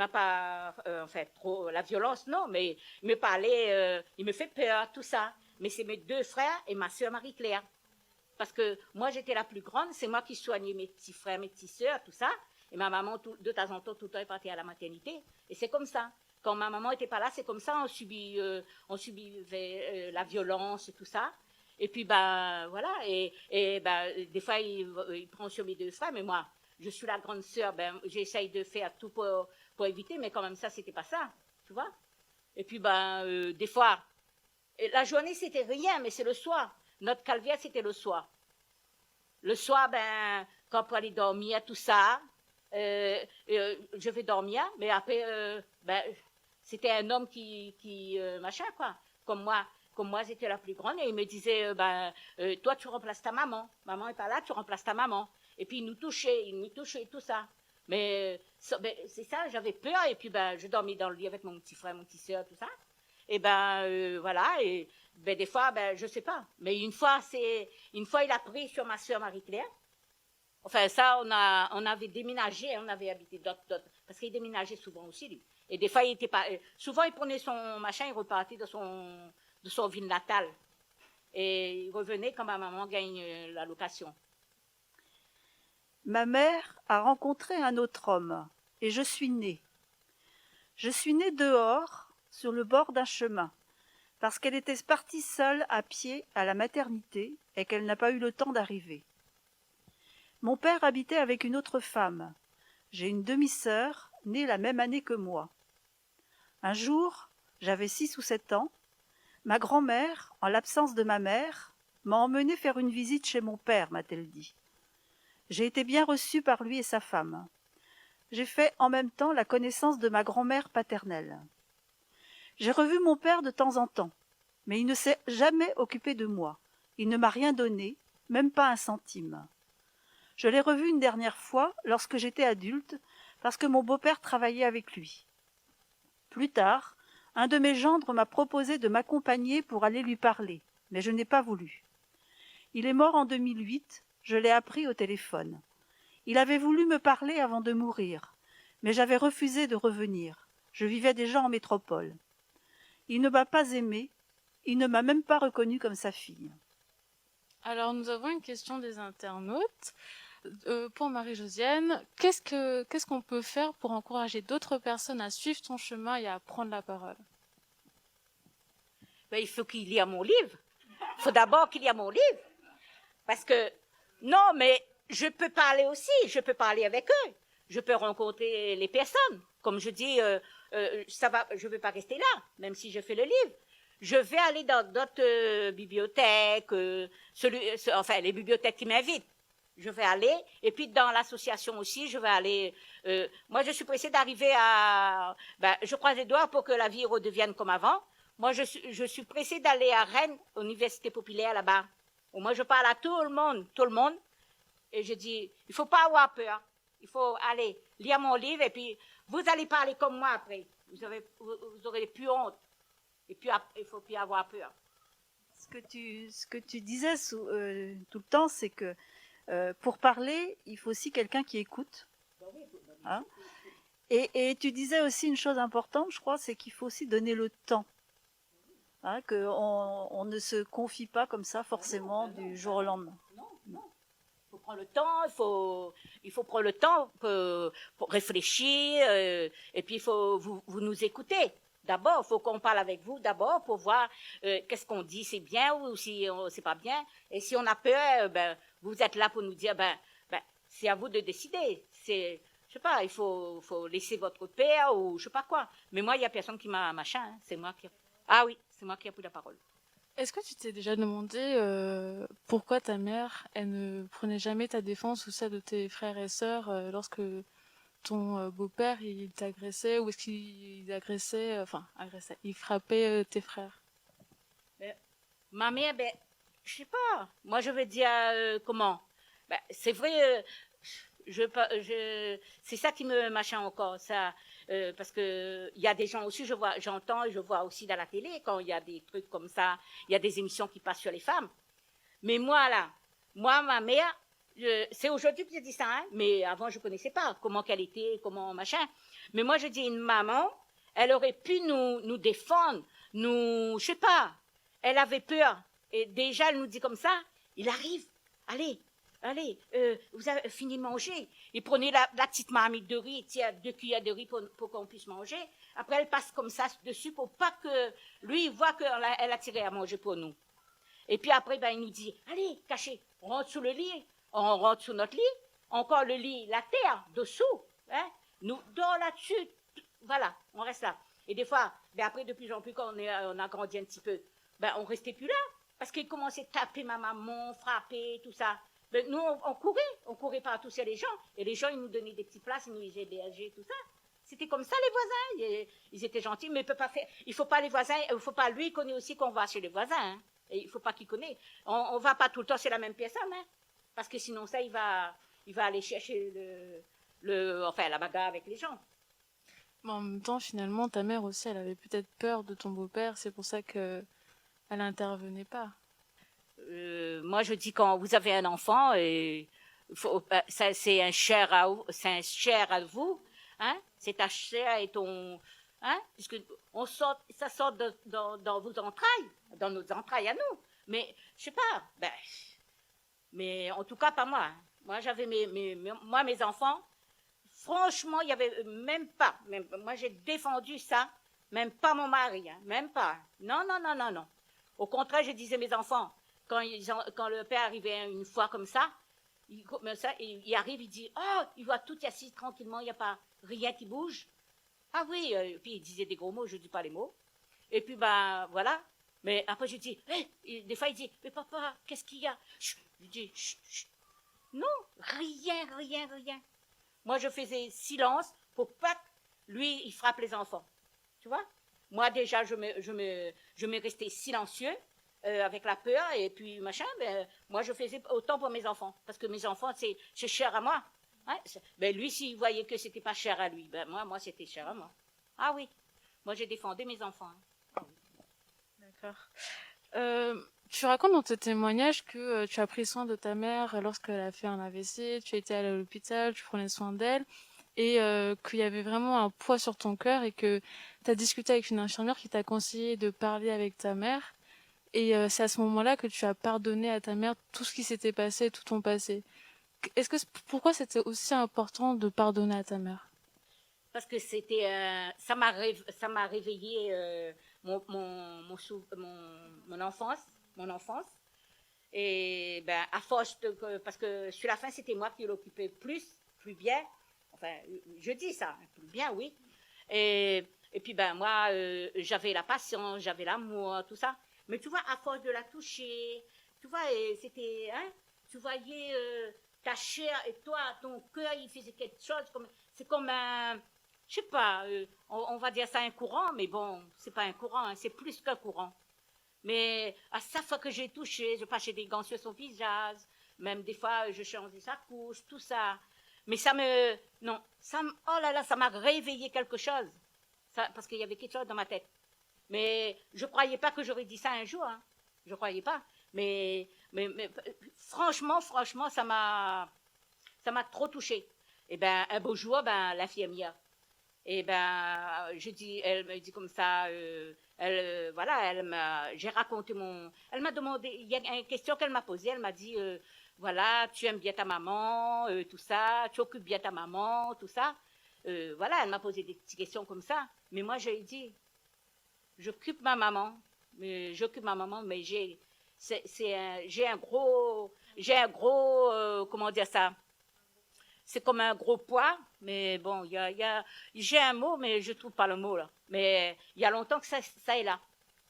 pas, en fait, trop la violence, non, mais il me parlait, il me fait peur, tout ça. Mais c'est mes 2 frères et ma sœur Marie-Claire. Parce que moi, j'étais la plus grande, c'est moi qui soignais mes petits frères, mes petites sœurs, tout ça. Et ma maman, de temps en temps, tout le temps, est partie à la maternité. Et c'est comme ça. Quand ma maman n'était pas là, c'est comme ça, on subissait la violence et tout ça. Et puis, ben, voilà. Et ben, des fois, il prend sur mes 2 frères, mais moi, je suis la grande sœur, ben, j'essaye de faire tout pour éviter, mais quand même, ça, c'était pas ça. Tu vois? Et puis, ben, des fois, la journée, c'était rien, mais c'est le soir. Notre calvaire, c'était le soir. Le soir, ben, quand pour aller dormir, tout ça, je vais dormir, mais après, ben, c'était un homme qui machin, quoi. Comme moi, j'étais la plus grande, et il me disait, toi, tu remplaces ta maman. Maman n'est pas là, tu remplaces ta maman. Et puis, il nous touchait, tout ça. Mais c'est ça, j'avais peur, et puis, ben, je dormais dans le lit avec mon petit frère, mon petit soeur, tout ça. Et ben, voilà, et ben, des fois, ben, je sais pas. Mais une fois, il a pris sur ma soeur Marie-Claire. Enfin, ça, on avait déménagé, on avait habité d'autres, parce qu'il déménageait souvent aussi, lui. Et des fois, il était pas, souvent, il prenait son machin, il repartait de son ville natale. Et il revenait quand ma maman gagne la location. Ma mère a rencontré un autre homme, et je suis née. Je suis née dehors, sur le bord d'un chemin, parce qu'elle était partie seule à pied à la maternité et qu'elle n'a pas eu le temps d'arriver. Mon père habitait avec une autre femme. J'ai une demi-sœur, née la même année que moi. Un jour, j'avais 6 ou 7 ans, ma grand-mère, en l'absence de ma mère, m'a emmenée faire une visite chez mon père, m'a-t-elle dit. J'ai été bien reçue par lui et sa femme. J'ai fait en même temps la connaissance de ma grand-mère paternelle. J'ai revu mon père de temps en temps, mais il ne s'est jamais occupé de moi. Il ne m'a rien donné, même pas un centime. Je l'ai revu une dernière fois lorsque j'étais adulte, parce que mon beau-père travaillait avec lui. Plus tard, un de mes gendres m'a proposé de m'accompagner pour aller lui parler, mais je n'ai pas voulu. Il est mort en 2008, je l'ai appris au téléphone. Il avait voulu me parler avant de mourir, mais j'avais refusé de revenir. Je vivais déjà en métropole. Il ne m'a pas aimée, il ne m'a même pas reconnue comme sa fille. Alors, nous avons une question des internautes. Pour Marie-Josiane, qu'est-ce qu'on peut faire pour encourager d'autres personnes à suivre ton chemin et à prendre la parole? Ben, il faut qu'il y ait mon livre. Il faut d'abord qu'il y ait mon livre. Parce que, non, mais je peux parler aussi, je peux parler avec eux. Je peux rencontrer les personnes. Comme je dis, ça va, je ne vais pas rester là, même si je fais le livre. Je vais aller dans d'autres bibliothèques, enfin, les bibliothèques qui m'invitent. Je vais aller, et puis dans l'association aussi, je vais aller. Moi, je suis pressée d'arriver à. Ben, je croise les doigts pour que la vie redevienne comme avant. Moi, je suis pressée d'aller à Rennes, Université populaire là-bas. Moi, je parle à tout le monde, et je dis, il ne faut pas avoir peur. Il faut aller lire mon livre, et puis vous allez parler comme moi après. Vous aurez plus honte, et puis il ne faut plus avoir peur. Ce que tu disais tout le temps, c'est que pour parler, il faut aussi quelqu'un qui écoute. Hein? Et tu disais aussi une chose importante, je crois, c'est qu'il faut aussi donner le temps. Hein, qu'on ne se confie pas comme ça forcément du jour au lendemain. Non, non. Il faut prendre le temps, il faut prendre le temps pour réfléchir, et puis il faut vous nous écouter. D'abord, il faut qu'on parle avec vous d'abord pour voir qu'est-ce qu'on dit, c'est bien ou si c'est pas bien. Et si on a peur, ben, vous êtes là pour nous dire, ben, c'est à vous de décider. C'est, je sais pas, il faut laisser votre père ou je sais pas quoi. Mais moi, il y a personne qui m'a machin. Hein, c'est moi qui. Ah oui, c'est moi qui ai pris la parole. Est-ce que tu t'es déjà demandé pourquoi ta mère, elle ne prenait jamais ta défense ou celle de tes frères et sœurs lorsque ton beau-père il t'agressait ou est-ce qu'il agressait, agressait, il frappait tes frères? Ben, ma mère, ben, je sais pas. Moi, je veux dire comment. Ben, c'est vrai, c'est ça qui me machin encore, ça, parce que il y a des gens aussi, j'entends et je vois aussi dans la télé quand il y a des trucs comme ça, il y a des émissions qui passent sur les femmes. Mais moi là, moi ma mère, c'est aujourd'hui que je dis ça, hein, mais avant je connaissais pas comment qu'elle était, comment machin. Mais moi je dis une maman, elle aurait pu nous défendre, je sais pas. Elle avait peur et déjà elle nous dit comme ça, il arrive, allez. Allez, vous avez fini de manger. Et prenez la petite marmite de riz, tiens, 2 cuillères de riz pour qu'on puisse manger. Après, elle passe comme ça dessus pour pas que lui voit qu'elle a tiré à manger pour nous. Et puis après, ben, il nous dit, allez, cachez, on rentre sous le lit, on rentre sous notre lit, encore le lit, la terre, dessous, hein, nous, dors là-dessus, voilà, on reste là. Et des fois, ben après, de plus en plus, quand on a grandi un petit peu, ben, on restait plus là, parce qu'il commençait à taper ma maman, frapper, tout ça. Ben, nous, on courait partout sur les gens, et les gens, ils nous donnaient des petites places, ils nous hébergeaient, tout ça. C'était comme ça, les voisins. Ils étaient gentils, mais il faut pas les voisins, il faut pas, lui, il connaît aussi qu'on va chez les voisins, hein. Et il faut pas qu'il connaisse. On va pas tout le temps chez la même personne, hein. Parce que sinon, ça, il va aller chercher la bagarre avec les gens. Mais en même temps, finalement, ta mère aussi, elle avait peut-être peur de ton beau-père, c'est pour ça que elle intervenait pas. Moi, je dis quand vous avez un enfant, c'est un chair à vous, hein. C'est ta chair et ton, hein, puisque ça sort dans vos entrailles, dans nos entrailles à nous. Mais je sais pas, ben, mais en tout cas pas moi. Hein. Moi, j'avais mes enfants. Franchement, il y avait même pas. Moi, j'ai défendu ça. Même pas mon mari, hein, même pas. Non, non, non, non, non. Au contraire, je disais mes enfants, quand le père arrivait une fois comme ça, il arrive, il dit, oh, il voit tout assis tranquillement, il n'y a pas rien qui bouge. Ah oui, puis il disait des gros mots, je ne dis pas les mots. Et puis, ben, voilà. Mais après, je dis, hey, des fois, il dit, mais papa, qu'est-ce qu'il y a? Chut. Je dis, chut, chut. Non, rien, rien, rien. Moi, je faisais silence pour pas que lui, il frappe les enfants. Tu vois? Moi, déjà, je me restais silencieux avec la peur et puis machin. Ben, moi, je faisais autant pour mes enfants. Parce que mes enfants, c'est cher à moi. Hein? Ben, lui, s'il voyait que c'était pas cher à lui, ben, moi, c'était cher à moi. Ah oui. Moi, j'ai défendu mes enfants. Hein. D'accord. Tu racontes dans tes témoignages que tu as pris soin de ta mère lorsqu'elle a fait un AVC, tu as été allée à l'hôpital, tu prenais soin d'elle, et qu'il y avait vraiment un poids sur ton cœur et que tu as discuté avec une infirmière qui t'a conseillé de parler avec ta mère. Et c'est à ce moment-là que tu as pardonné à ta mère tout ce qui s'était passé, tout ton passé. Pourquoi c'était aussi important de pardonner à ta mère? Parce que ça m'a réveillé mon enfance. Et ben, à force parce que sur la fin, c'était moi qui l'occupais plus bien. Enfin, je dis ça, plus bien, oui. Et puis, ben, moi, j'avais la patience, j'avais l'amour, tout ça. Mais tu vois, à force de la toucher, tu vois, c'était, hein, tu voyais ta chair et toi, ton cœur, il faisait quelque chose. C'est comme un, je sais pas, on va dire ça un courant, mais bon, c'est pas un courant, hein, c'est plus qu'un courant. Mais à chaque fois que j'ai touché, je passais des gants sur son visage, même des fois je changeais sa couche, tout ça. Mais non, oh là là, ça m'a réveillé quelque chose, ça, parce qu'il y avait quelque chose dans ma tête. Mais je croyais pas que j'aurais dit ça un jour, hein. Je croyais pas. Mais franchement, ça m'a trop touché. Et ben un beau jour, ben l'infirmière, Et ben, elle me dit comme ça, voilà, j'ai raconté elle m'a demandé, il y a une question qu'elle m'a posée, elle m'a dit, voilà, tu aimes bien ta maman, tout ça, tu occupes bien ta maman, tout ça. Voilà, elle m'a posé des petites questions comme ça. Mais moi, je lui ai dit, j'occupe ma maman, mais j'ai un gros, comment dire ça? C'est comme un gros poids, mais bon, j'ai un mot, mais je trouve pas le mot là. Mais il y a longtemps que ça est là.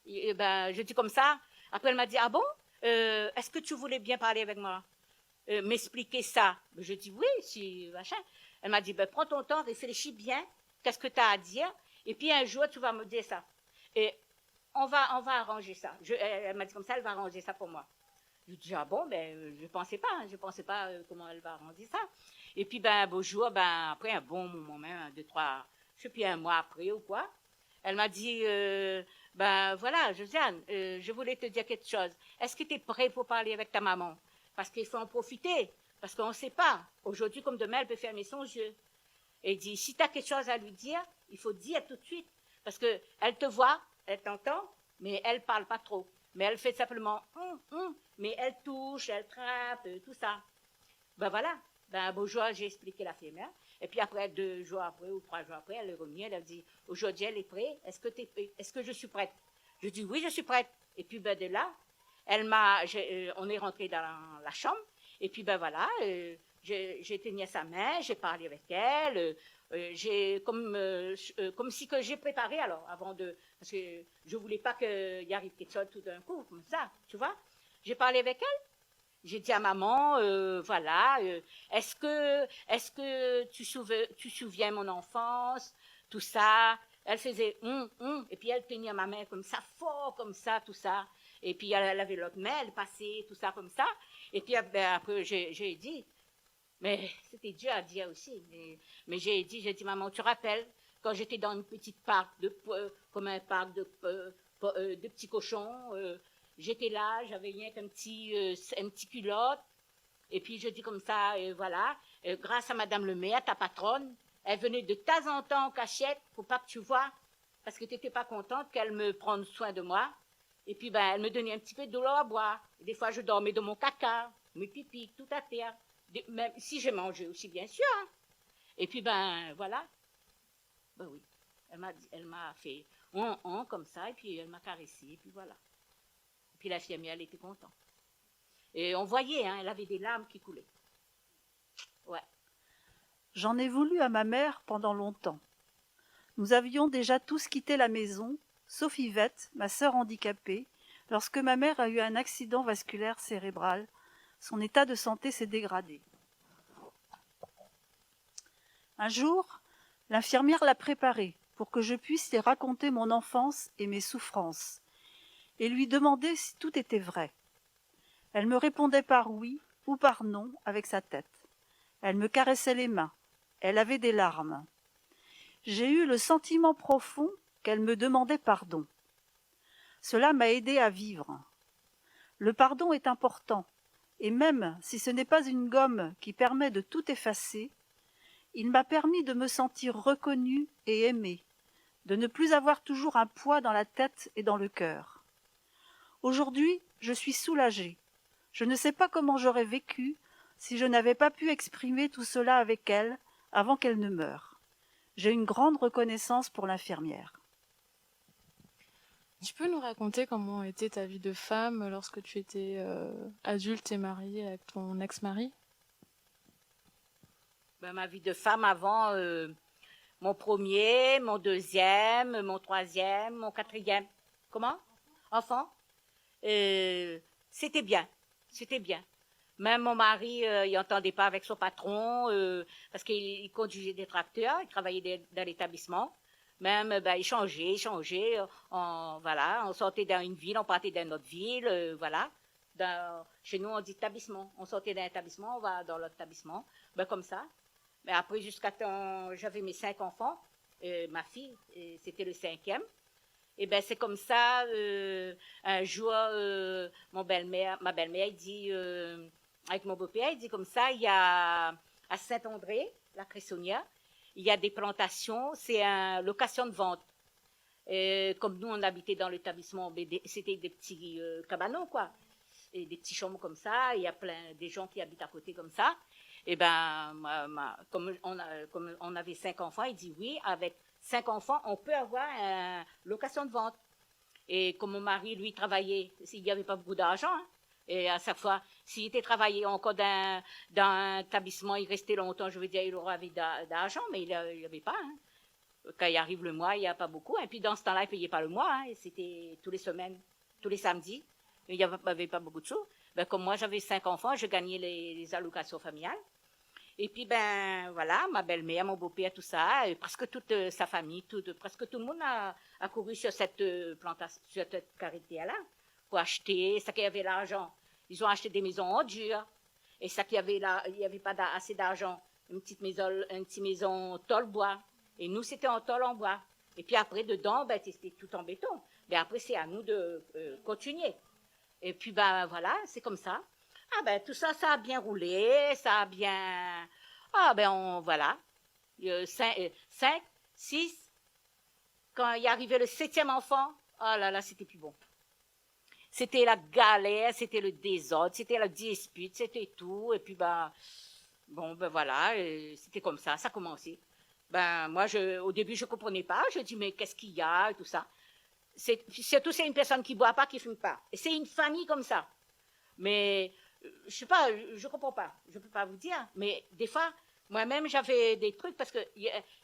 Et ben, je dis comme ça. Après, elle m'a dit, ah bon, est-ce que tu voulais bien parler avec moi, m'expliquer ça? Je dis oui, si machin. Elle m'a dit, ben, prends ton temps, réfléchis bien, qu'est-ce que tu as à dire, et puis un jour tu vas me dire ça. Et on va arranger ça. Elle m'a dit comme ça, elle va arranger ça pour moi. Je dis, ah bon, ben, je pensais pas comment elle va arranger ça. Et puis, ben, beau jour, ben, après un bon moment, même, 2, 3, je sais plus, un mois après ou quoi, elle m'a dit, ben, voilà, Josiane, je voulais te dire quelque chose. Est-ce que tu es prêt pour parler avec ta maman? Parce qu'il faut en profiter, parce qu'on ne sait pas. Aujourd'hui, comme demain, elle peut fermer son yeux. Et il dit, si tu as quelque chose à lui dire, il faut dire tout de suite. Parce qu'elle te voit, elle t'entend, mais elle ne parle pas trop. Mais elle fait simplement, mais elle touche, elle trappe, tout ça. Ben voilà. Ben, un beau jour, j'ai expliqué l'infirmière. Et puis après, 2 jours après ou 3 jours après, elle est revenue, elle a dit, aujourd'hui, elle est prête. Est-ce que je suis prête? Je dis, oui, je suis prête. Et puis, ben, de là, on est rentré dans la chambre. Et puis, ben voilà, j'ai tenu sa main, j'ai parlé avec elle. J'ai comme si que j'ai préparé alors, parce que je voulais pas qu'il y arrive quelque chose tout d'un coup, comme ça, tu vois. J'ai parlé avec elle. J'ai dit à maman, voilà, est-ce que tu souviens mon enfance, tout ça? Elle faisait et puis elle tenait ma main comme ça, fort comme ça, tout ça. Et puis elle avait l'autre main, elle passait, tout ça comme ça. Et puis après j'ai dit, mais c'était dur à dire aussi. Mais j'ai dit, maman, tu te rappelles, quand j'étais dans une petite parc, comme un parc de petits cochons, j'étais là, j'avais rien qu'un un petit culotte. Et puis je dis comme ça, voilà, grâce à Madame le maire, ta patronne, elle venait de temps en temps en cachette pour pas que tu vois, parce que tu n'étais pas contente qu'elle me prenne soin de moi. Et puis ben, elle me donnait un petit peu de l'eau à boire. Et des fois, je dormais dans mon caca, mes pipis, tout à terre. Même si j'ai mangé aussi, bien sûr. Hein. Et puis ben, voilà. Ben oui, elle m'a fait comme ça, et puis elle m'a caressé, et puis voilà. Et puis l'infirmière, elle était contente. Et on voyait, hein, elle avait des larmes qui coulaient. Ouais. J'en ai voulu à ma mère pendant longtemps. Nous avions déjà tous quitté la maison, sauf Yvette, ma sœur handicapée, lorsque ma mère a eu un accident vasculaire cérébral. Son état de santé s'est dégradé. Un jour, l'infirmière l'a préparée pour que je puisse lui raconter mon enfance et mes souffrances, et lui demander si tout était vrai. Elle me répondait par oui ou par non avec sa tête. Elle me caressait les mains. Elle avait des larmes. J'ai eu le sentiment profond qu'elle me demandait pardon. Cela m'a aidé à vivre. Le pardon est important, et même si ce n'est pas une gomme qui permet de tout effacer, il m'a permis de me sentir reconnue et aimée, de ne plus avoir toujours un poids dans la tête et dans le cœur. Aujourd'hui, je suis soulagée. Je ne sais pas comment j'aurais vécu si je n'avais pas pu exprimer tout cela avec elle avant qu'elle ne meure. J'ai une grande reconnaissance pour l'infirmière. Tu peux nous raconter comment était ta vie de femme lorsque tu étais adulte et mariée avec ton ex-mari? Ben, ma vie de femme avant, mon premier, mon deuxième, mon troisième, mon quatrième. Comment? Enfant? C'était bien. C'était bien. Même mon mari, il n'entendait pas avec son patron parce qu'il conduisait des tracteurs, il travaillait dans l'établissement. Même, ben, il changeait. Voilà, on sortait dans une ville, on partait dans une autre ville, voilà. Chez nous, on dit établissement. On sortait d'un établissement, on va dans l'autre établissement. Ben, comme ça. Mais après, jusqu'à temps, j'avais mes 5 enfants. Ma fille, c'était le 5e. Et ben c'est comme ça. Un jour, ma belle-mère, il dit avec mon beau-père, il dit comme ça, il y a à Saint-André, la Cressonnière, il y a des plantations, c'est une location de vente. Comme nous, on habitait dans l'établissement, c'était des petits cabanons, quoi. Et des petits chambres comme ça, il y a plein des gens qui habitent à côté comme ça. Et ben, comme on avait 5 enfants, il dit oui, avec 5 enfants, on peut avoir une location de vente. Et comme mon mari, lui, travaillait, il n'y avait pas beaucoup d'argent, hein, et à chaque fois, s'il était travaillé encore dans un établissement, il restait longtemps, je veux dire, il aurait d'argent, mais il n'y avait pas. Hein. Quand il arrive le mois, il n'y a pas beaucoup. Et puis dans ce temps-là, il ne payait pas le mois, hein, et c'était tous les semaines, tous les samedis. Il n'y avait pas beaucoup de sous. Ben, comme moi, j'avais 5 enfants, je gagnais les allocations familiales. Et puis, ben, voilà, ma belle-mère, mon beau-père, tout ça, et presque toute sa famille, presque tout le monde a couru sur cette plantation, sur cette carrière-là, pour acheter, ça qui avait l'argent. Ils ont acheté des maisons en dur, et ça qui avait là, il n'y avait pas assez d'argent, une petite maison tôle bois. Et nous, c'était en tôle en bois. Et puis après, dedans, ben, c'était tout en béton. Mais après, c'est à nous de continuer. Et puis, ben, voilà, c'est comme ça. Ah ben tout ça, ça a bien roulé, ça a bien... Ah ben voilà, 5, 6, quand il est arrivé le 7e enfant, oh là là, c'était plus bon. C'était la galère, c'était le désordre, c'était la dispute, c'était tout. Et puis ben, bon ben voilà, c'était comme ça a commencé. Ben moi, au début, je ne comprenais pas, je dis mais qu'est-ce qu'il y a et tout ça. Surtout c'est une personne qui ne boit pas, qui ne fume pas. Et c'est une famille comme ça. Mais... je sais pas, je comprends pas, je peux pas vous dire, mais des fois, moi-même, j'avais des trucs parce que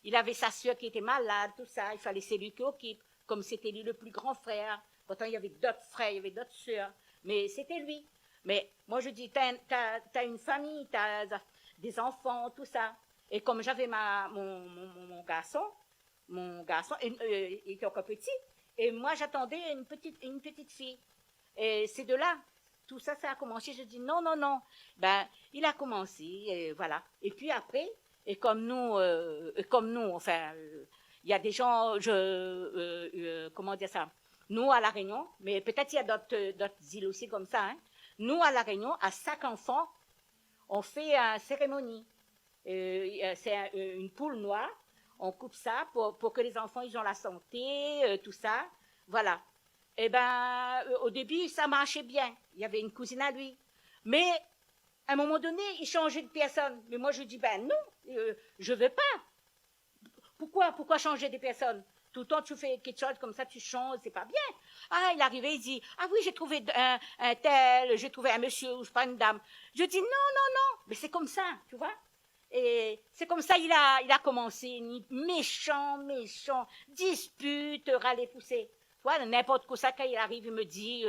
il avait sa sœur qui était malade, tout ça, il fallait c'est lui qui occupe, comme c'était lui le plus grand frère. Pourtant, il y avait d'autres frères, il y avait d'autres sœurs, mais c'était lui. Mais moi, je dis, t'as une famille, t'as des enfants, tout ça. Et comme j'avais mon garçon, il était encore petit, et moi, j'attendais une petite fille. Et c'est de là. Tout ça, ça a commencé. Je dis non, non, non. Ben, il a commencé, et voilà. Et puis après, et comme nous, enfin, il y a des gens, comment dire ça? Nous à La Réunion, mais peut-être il y a d'autres îles aussi comme ça. Hein. Nous à La Réunion, à chaque enfant, on fait une cérémonie. C'est une poule noire. On coupe ça pour que les enfants ils ont la santé, tout ça. Voilà. Eh ben, au début, ça marchait bien. Il y avait une cousine à lui. Mais, à un moment donné, il changeait de personne. Mais moi, je dis, ben non, je veux pas. Pourquoi changer de personne? Tout le temps, tu fais quelque chose comme ça, tu changes, c'est pas bien. Ah, il arrivait, il dit, ah oui, j'ai trouvé un tel, j'ai trouvé un monsieur, ou je sais pas, une dame. Je dis, non, non, non, mais c'est comme ça, tu vois. Et c'est comme ça, il a commencé, méchant, dispute, râler, pousser. Voilà, n'importe quoi ça, quand il arrive, il me dit,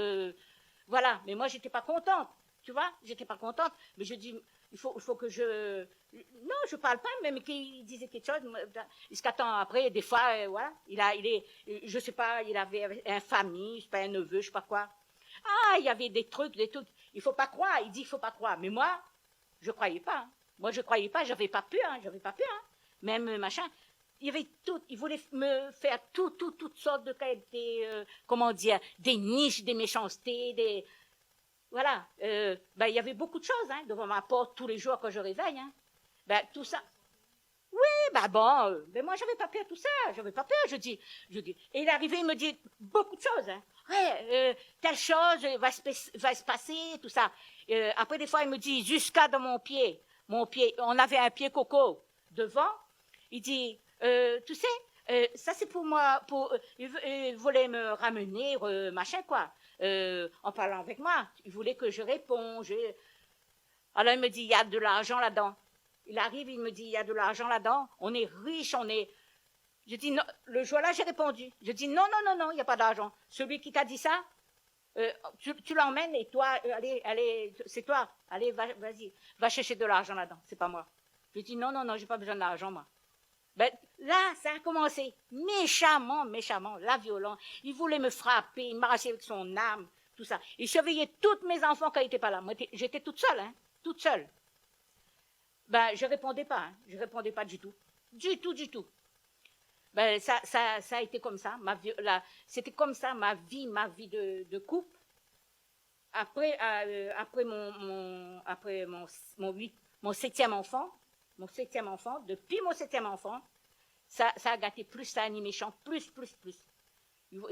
voilà. Mais moi, j'étais pas contente, tu vois, j'étais pas contente. Mais je dis, il faut que je... Non, je parle pas, même qu'il disait quelque chose. Jusqu'à temps après, des fois, voilà, je sais pas, il avait une famille, je sais pas, un neveu, je sais pas quoi. Ah, il y avait des trucs. Il faut pas croire, il dit, il faut pas croire. Mais moi, je croyais pas. Hein. Moi, je croyais pas, j'avais pas peur. Hein. Même machin. Il y avait tout, il voulait me faire toutes sortes de qualités, comment dire, des niches, des méchancetés, voilà. Ben, il y avait beaucoup de choses, hein, devant ma porte tous les jours quand je réveille, hein. Ben, tout ça. Oui, ben bon, ben moi, j'avais pas peur de tout ça, j'avais pas peur, je dis. Et il est arrivé, il me dit beaucoup de choses, hein. Ouais, telle chose va se passer, tout ça. Après, des fois, il me dit, jusqu'à dans mon pied, on avait un pied coco devant, il dit, tu sais, ça c'est pour moi, il voulait me ramener, machin quoi, en parlant avec moi. Il voulait que je réponde. Alors il me dit, il y a de l'argent là-dedans. Il arrive, il me dit, il y a de l'argent là-dedans. On est riche, Je dis, non, le jour-là, j'ai répondu. Je dis, non, il n'y a pas d'argent. Celui qui t'a dit ça, tu l'emmènes et toi, allez, c'est toi. Allez, vas-y, va chercher de l'argent là-dedans. C'est pas moi. Je dis, non, j'ai pas besoin d'argent, moi. Ben, là, ça a commencé méchamment, la violence. Il voulait me frapper, il m'arrachait avec son arme, tout ça. Il surveillait tous mes enfants quand il n'était pas là. Moi, j'étais toute seule, hein, toute seule. Ben, je répondais pas du tout. Du tout. Ben, ça a été comme ça. C'était comme ça, ma vie de couple. Après mon 7e enfant, mon 7e enfant, depuis mon 7e enfant, ça a gâté plus, ça a animé méchant, plus.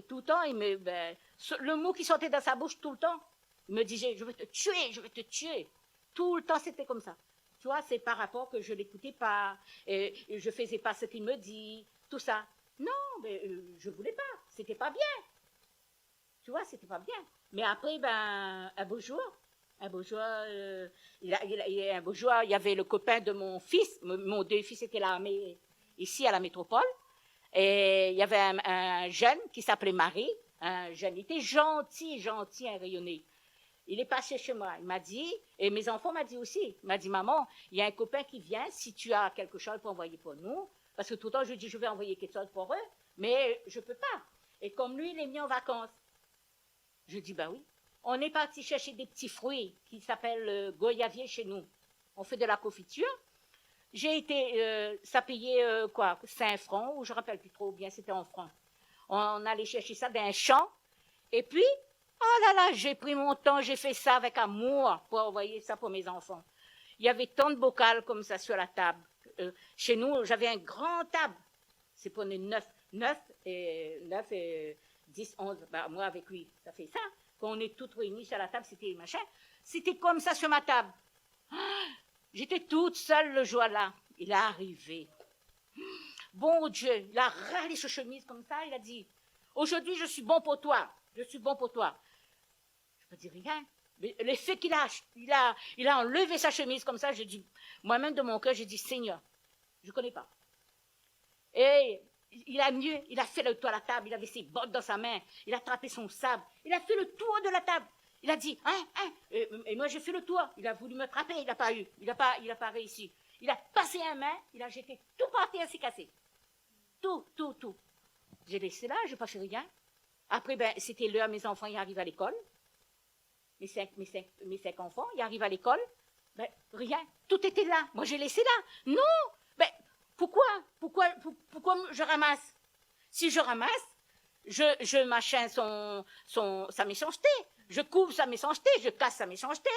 Tout le temps, le mot qui sortait dans sa bouche tout le temps, il me disait, je vais te tuer. Tout le temps, c'était comme ça. Tu vois, c'est par rapport que je l'écoutais pas, et je faisais pas ce qu'il me dit, tout ça. Non, mais je voulais pas, c'était pas bien. Tu vois, c'était pas bien. Mais après, un beau jour, il y avait le copain de mon fils, mon 2 fils étaient là, mais ici à la métropole, et il y avait un jeune qui s'appelait Marie, un jeune, il était gentil, un rayonné. Il est passé chez moi, il m'a dit, et mes enfants m'ont dit aussi, il m'a dit, maman, il y a un copain qui vient, si tu as quelque chose pour envoyer pour nous, parce que tout le temps je dis, je vais envoyer quelque chose pour eux, mais je ne peux pas. Et comme lui, il est venu en vacances, je dis, oui. On est parti chercher des petits fruits qui s'appellent goyavier chez nous. On fait de la confiture. J'ai été, ça payait 5 francs, ou je ne rappelle plus trop bien, c'était en francs. On allait chercher ça dans un champ, et puis, oh là là, j'ai pris mon temps, j'ai fait ça avec amour pour envoyer ça pour mes enfants. Il y avait tant de bocals comme ça sur la table. Chez nous, j'avais un grand table. C'est pour les 9 et 10, 11. Moi, avec lui, ça fait ça. Quand on est toutes réunies sur la table, c'était machin. C'était comme ça sur ma table. J'étais toute seule le jour-là. Il est arrivé. Bon Dieu, il a râlé sa chemise comme ça. Il a dit, aujourd'hui, je suis bon pour toi. Je suis bon pour toi. Je ne dis rien. Mais le fait qu'il a enlevé sa chemise comme ça, je dis, moi-même de mon cœur, j'ai dit, Seigneur, je ne connais pas. Et il a fait le tour à la table, il avait ses bottes dans sa main, il a attrapé son sabre, il a fait le tour de la table. Il a dit, et moi j'ai fait le tour. Il a voulu me frapper, il n'a pas eu, il n'a pas réussi. Il a passé un main, il a jeté tout par terre, s'est cassé. Tout. J'ai laissé là, je n'ai pas fait rien. Après, c'était l'heure, mes enfants, ils arrivent à l'école. Mes cinq enfants, ils arrivent à l'école. Rien, tout était là. Moi, j'ai laissé là. Non, pourquoi je ramasse? Si je ramasse, je machin sa méchanceté. Je couvre sa méchanceté, je casse sa méchanceté.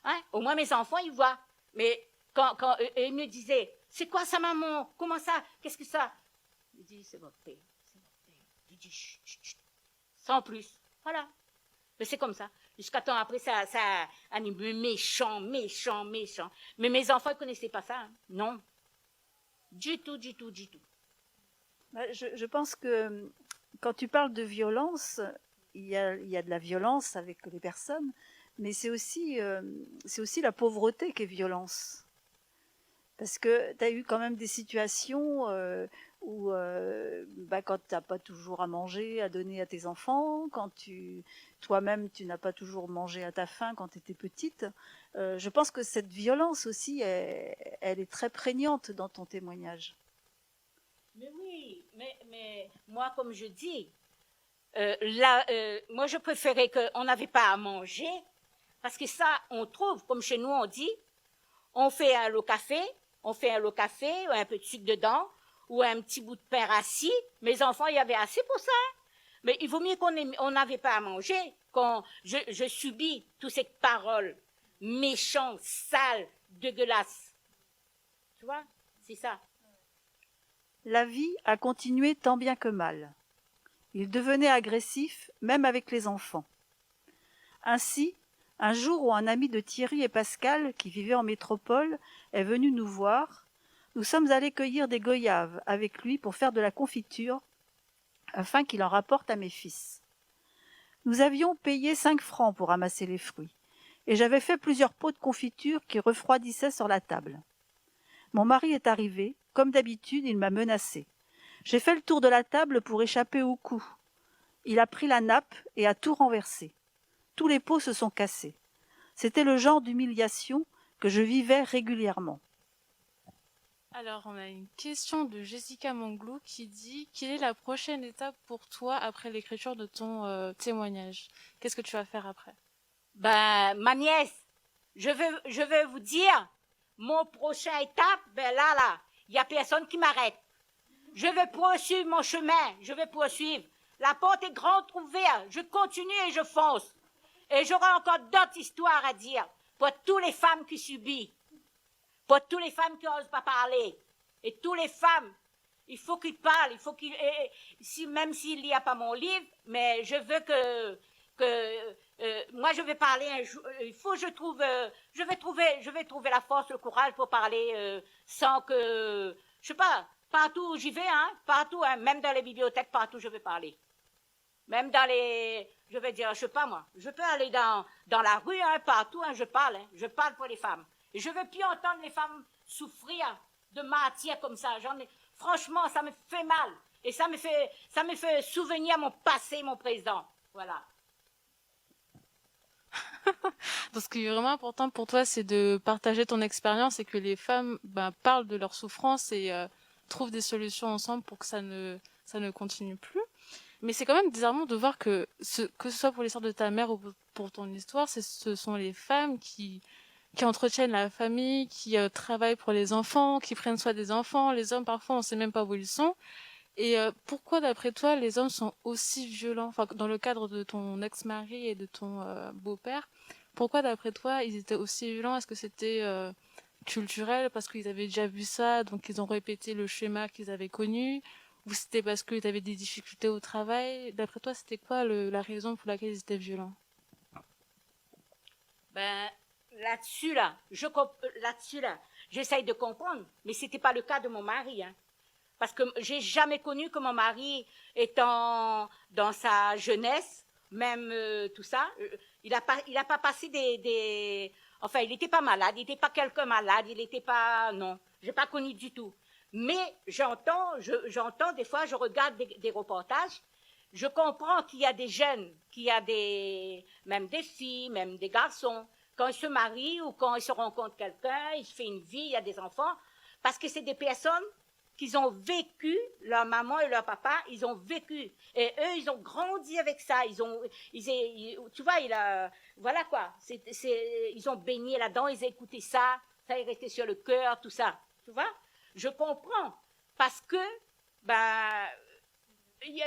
Hein? Au moins, mes enfants, ils voient. Mais quand ils me disaient, c'est quoi ça, maman? Comment ça? Qu'est-ce que ça? Je dis, c'est votre père. Je dis, chut. Sans plus. Voilà. Mais c'est comme ça. Jusqu'à temps après, ça a animé méchant. Mais mes enfants ne connaissaient pas ça. Hein. Non. Du tout. Je pense que quand tu parles de violence, il y a de la violence avec les personnes, mais c'est aussi la pauvreté qui est violence. Parce que tu as eu quand même des situations où quand tu n'as pas toujours à manger, à donner à tes enfants, quand toi-même tu n'as pas toujours mangé à ta faim quand tu étais petite, je pense que cette violence aussi, elle est très prégnante dans ton témoignage. Mais oui, mais moi, comme je dis, moi je préférais qu'on n'avait pas à manger, parce que ça, on trouve, comme chez nous on dit, on fait un lot café, un peu de sucre dedans, ou un petit bout de pain rassis. Mes enfants, il y avait assez pour ça. Mais il vaut mieux qu'on n'avait pas à manger, quand je subis toutes ces paroles méchantes, sales, dégueulasses. Tu vois, c'est ça. La vie a continué tant bien que mal. Il devenait agressif, même avec les enfants. Ainsi, un jour où un ami de Thierry et Pascal, qui vivaient en métropole, est venu nous voir, nous sommes allés cueillir des goyaves avec lui pour faire de la confiture, afin qu'il en rapporte à mes fils. Nous avions payé 5 francs pour ramasser les fruits, et j'avais fait plusieurs pots de confiture qui refroidissaient sur la table. Mon mari est arrivé, comme d'habitude, il m'a menacé. J'ai fait le tour de la table pour échapper au coup. Il a pris la nappe et a tout renversé. Tous les pots se sont cassés. C'était le genre d'humiliation que je vivais régulièrement. Alors, on a une question de Jessica Manglou qui dit « Quelle est la prochaine étape pour toi après l'écriture de ton témoignage? Qu'est-ce que tu vas faire après ?» Ma nièce, je vais vous dire, mon prochain étape, là, il n'y a personne qui m'arrête. Je vais poursuivre mon chemin, La porte est grande ouverte, je continue et je fonce. Et j'aurai encore d'autres histoires à dire pour toutes les femmes qui subissent. Pour toutes les femmes qui n'osent pas parler. Et toutes les femmes, il faut qu'ils parlent, il faut qu'ils... même s'il n'y a pas mon livre, mais je veux moi je vais parler un jour, il faut que je vais trouver la force, le courage pour parler sans que, je sais pas, partout où j'y vais, partout, même dans les bibliothèques, partout je vais parler. Même dans je vais dire, je sais pas moi, je peux aller dans la rue, partout, je parle pour les femmes. Et je veux plus entendre les femmes souffrir de matière comme ça. Franchement, ça me fait mal. Et ça me fait souvenir mon passé, mon présent. Voilà. Donc, ce qui est vraiment important pour toi, c'est de partager ton expérience et que les femmes parlent de leur souffrance et trouvent des solutions ensemble pour que ça ne continue plus. Mais c'est quand même désarmant de voir que ce soit pour l'histoire de ta mère ou pour ton histoire, ce sont les femmes qui entretiennent la famille, qui travaillent pour les enfants, qui prennent soin des enfants. Les hommes, parfois, on sait même pas où ils sont. Et pourquoi, d'après toi, les hommes sont aussi violents, enfin, dans le cadre de ton ex-mari et de ton beau-père, pourquoi, d'après toi, ils étaient aussi violents? Est-ce que c'était culturel, parce qu'ils avaient déjà vu ça, donc ils ont répété le schéma qu'ils avaient connu, ou c'était parce qu'ils avaient des difficultés au travail? D'après toi, c'était quoi la raison pour laquelle ils étaient violents? Là-dessus, j'essaye de comprendre, mais c'était pas le cas de mon mari, Parce que j'ai jamais connu que mon mari, étant dans sa jeunesse, même tout ça, il a pas passé enfin, il n'était pas malade, il n'était pas quelqu'un malade, il n'était pas, non, j'ai pas connu du tout. Mais j'entends des fois, je regarde des reportages, je comprends qu'il y a des jeunes, même des filles, même des garçons, quand ils se marient ou quand ils se rencontrent quelqu'un, ils se font une vie, il y a des enfants, parce que c'est des personnes qu'ils ont vécu, leur maman et leur papa, ils ont vécu. Et eux, ils ont grandi avec ça. Tu vois, voilà quoi. Ils ont baigné là-dedans, ils ont écouté ça, ça est resté sur le cœur, tout ça. Tu vois? Je comprends. Parce que,